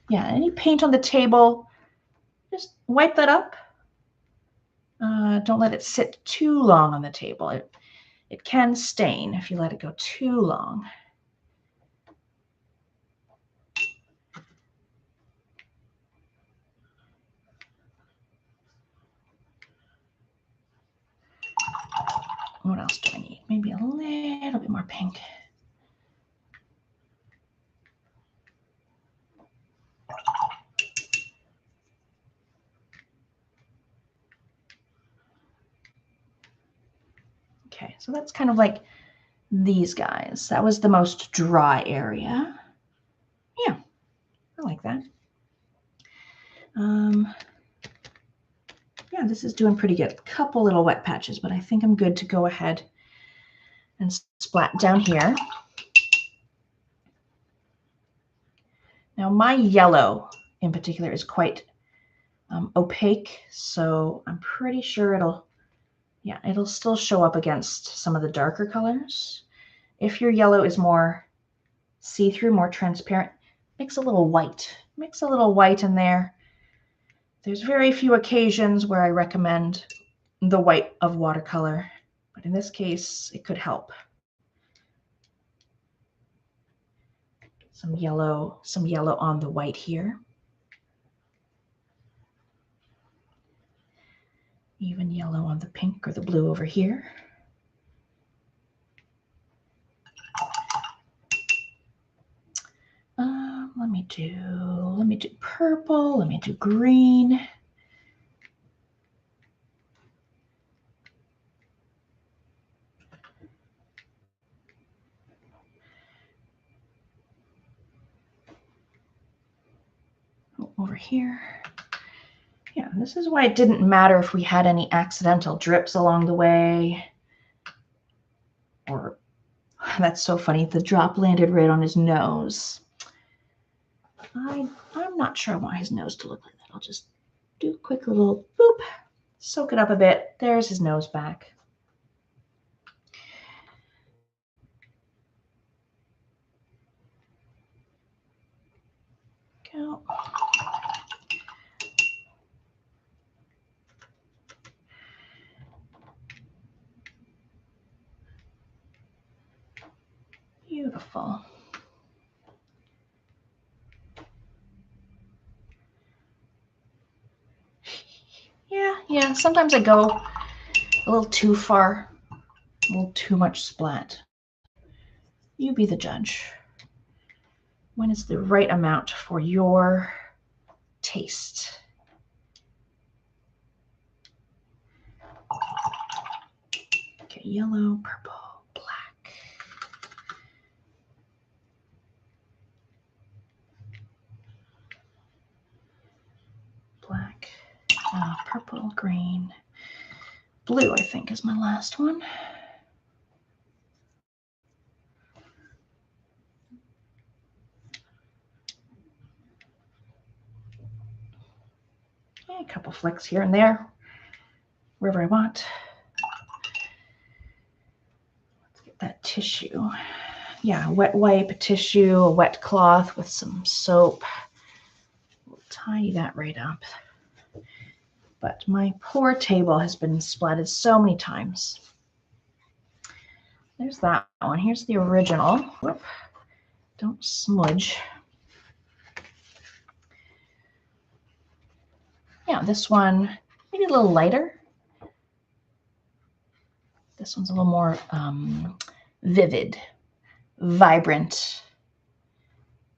Yeah, any paint on the table, just wipe that up. Don't let it sit too long on the table. It can stain if you let it go too long. What else do I need? Maybe a little bit more pink. Okay, so that's kind of like these guys. That was the most dry area. Yeah, I like that. Yeah, this is doing pretty good. A couple little wet patches, but I think I'm good to go ahead and splat down here. Now my yellow in particular is quite opaque, so I'm pretty sure it'll still show up against some of the darker colors. If your yellow is more see-through, more transparent, mix a little white. Mix a little white in there. There's very few occasions where I recommend the white of watercolor, but in this case, it could help. Some yellow on the white here. Even yellow on the pink or the blue over here. Let me do purple. Let me do green. Over here. Yeah, this is why it didn't matter if we had any accidental drips along the way. Or, that's so funny, the drop landed right on his nose. I'm not sure I want his nose to look like that. I'll just do a quick little boop, soak it up a bit. There's his nose back. Go. Beautiful. Yeah, sometimes I go a little too far, a little too much splat. You be the judge. When is the right amount for your taste? Okay, yellow, purple, black. Black, purple, green, blue, I think is my last one. A couple flecks here and there, wherever I want. Let's get that tissue. Yeah, wet wipe, tissue, a wet cloth with some soap. We'll tie that right up. But my poor table has been splatted so many times. There's that one. Here's the original. Whoop. Don't smudge. Yeah, this one maybe a little lighter. This one's a little more vivid, vibrant.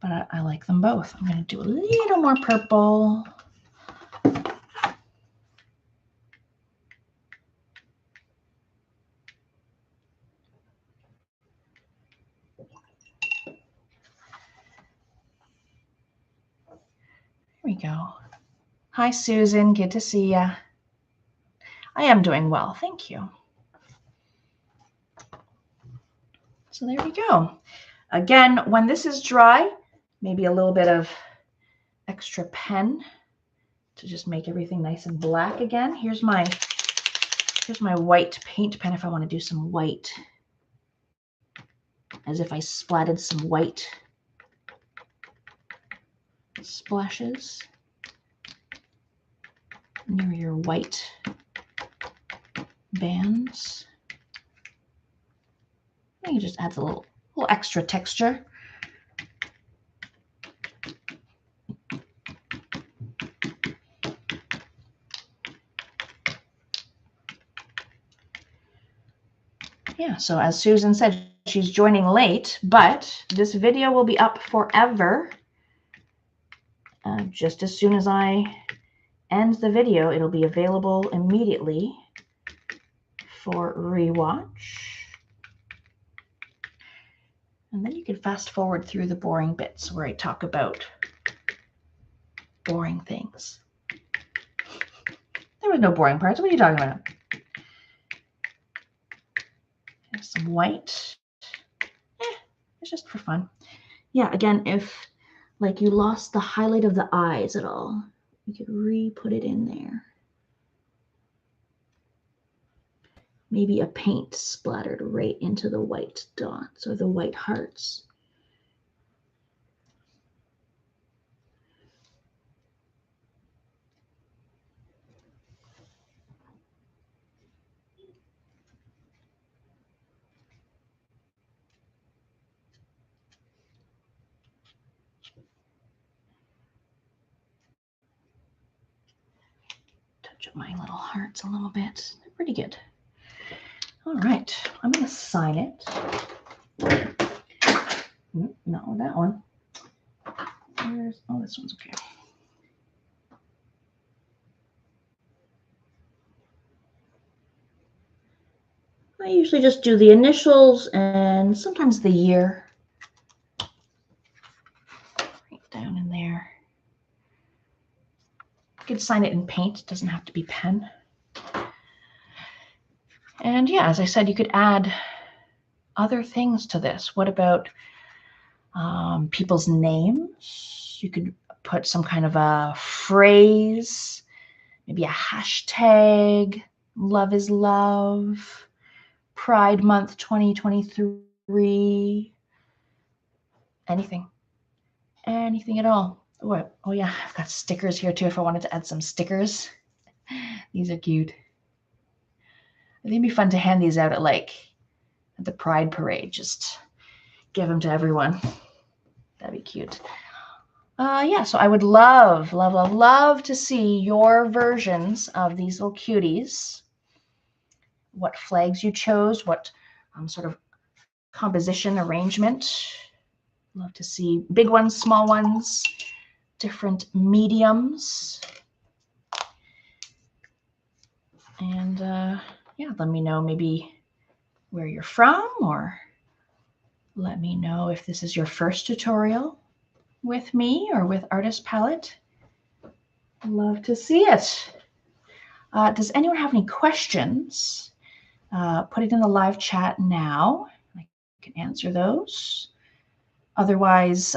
But I like them both. I'm going to do a little more purple. There we go. Hi, Susan. Good to see ya. I am doing well. Thank you. So there we go. Again, when this is dry, maybe a little bit of extra pen to just make everything nice and black again. Here's my white paint pen if I want to do some white, as if I splatted some white splashes near your white bands. I think it just adds a little extra texture. Yeah, so as Susan said, she's joining late, but this video will be up forever. Just as soon as I end the video, it'll be available immediately for rewatch. And then you can fast forward through the boring bits where I talk about boring things. There was no boring parts. What are you talking about? There's some white. It's just for fun. Yeah, again, if like you lost the highlight of the eyes at all, you could re-put it in there. Maybe a paint splattered right into the white dots or the white hearts. Touch up my little hearts a little bit. They're pretty good. All right, I'm going to sign it. No, that one. Oh, this one's okay. I usually just do the initials and sometimes the year. Right down in there. You can sign it in paint. It doesn't have to be pen. And yeah, as I said, you could add other things to this. What about people's names? You could put some kind of a phrase, maybe a hashtag, love is love, Pride Month 2023, anything at all. Oh yeah, I've got stickers here too if I wanted to add some stickers. These are cute. I think it'd be fun to hand these out at the Pride Parade. Just give them to everyone. That'd be cute. Yeah, so I would love, love, love, love to see your versions of these little cuties. What flags you chose, what sort of composition, arrangement. Love to see big ones, small ones, different mediums. And yeah, let me know maybe where you're from, or let me know if this is your first tutorial with me or with Artist Palette. Love to see it. Does anyone have any questions? Put it in the live chat now. I can answer those. Otherwise,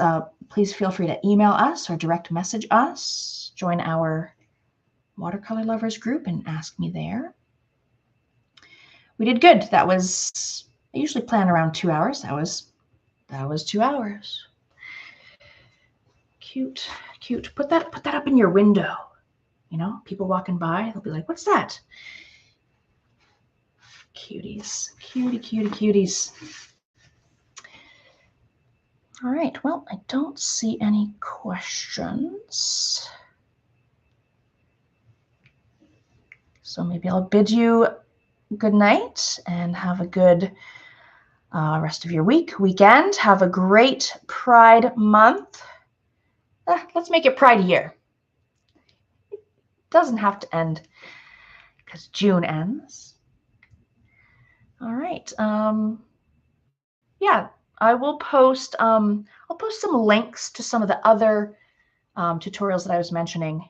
please feel free to email us or direct message us. Join our Watercolor Lovers group and ask me there. We did good. That was, I usually plan around 2 hours. That was 2 hours. Cute, cute. Put that up in your window. You know, people walking by, they'll be like, what's that? Cuties, cutie, cutie, cuties. All right, well, I don't see any questions. So maybe I'll bid you good night and have a good rest of your weekend. Have a great Pride month. Let's make it Pride year. It doesn't have to end because June ends. All right. Yeah, I will post. I'll post some links to some of the other tutorials that I was mentioning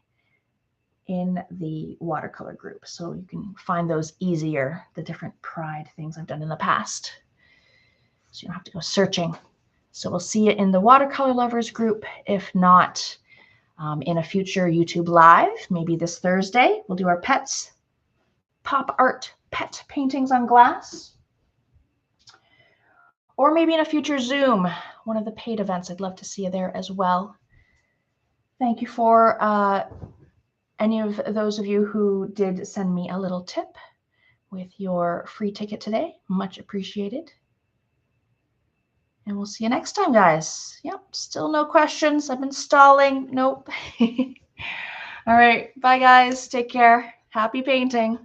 in the watercolor group, so you can find those easier. The different Pride things I've done in the past, so you don't have to go searching. So we'll see you in the Watercolor Lovers group. If not, in a future YouTube live, maybe this Thursday, we'll do our pets, pop art pet paintings on glass. Or maybe in a future Zoom, one of the paid events. I'd love to see you there as well. Thank you for any of those of you who did send me a little tip with your free ticket today. Much appreciated. And we'll see you next time, guys. Yep, still no questions. I've been stalling. Nope. All right, bye, guys. Take care. Happy painting.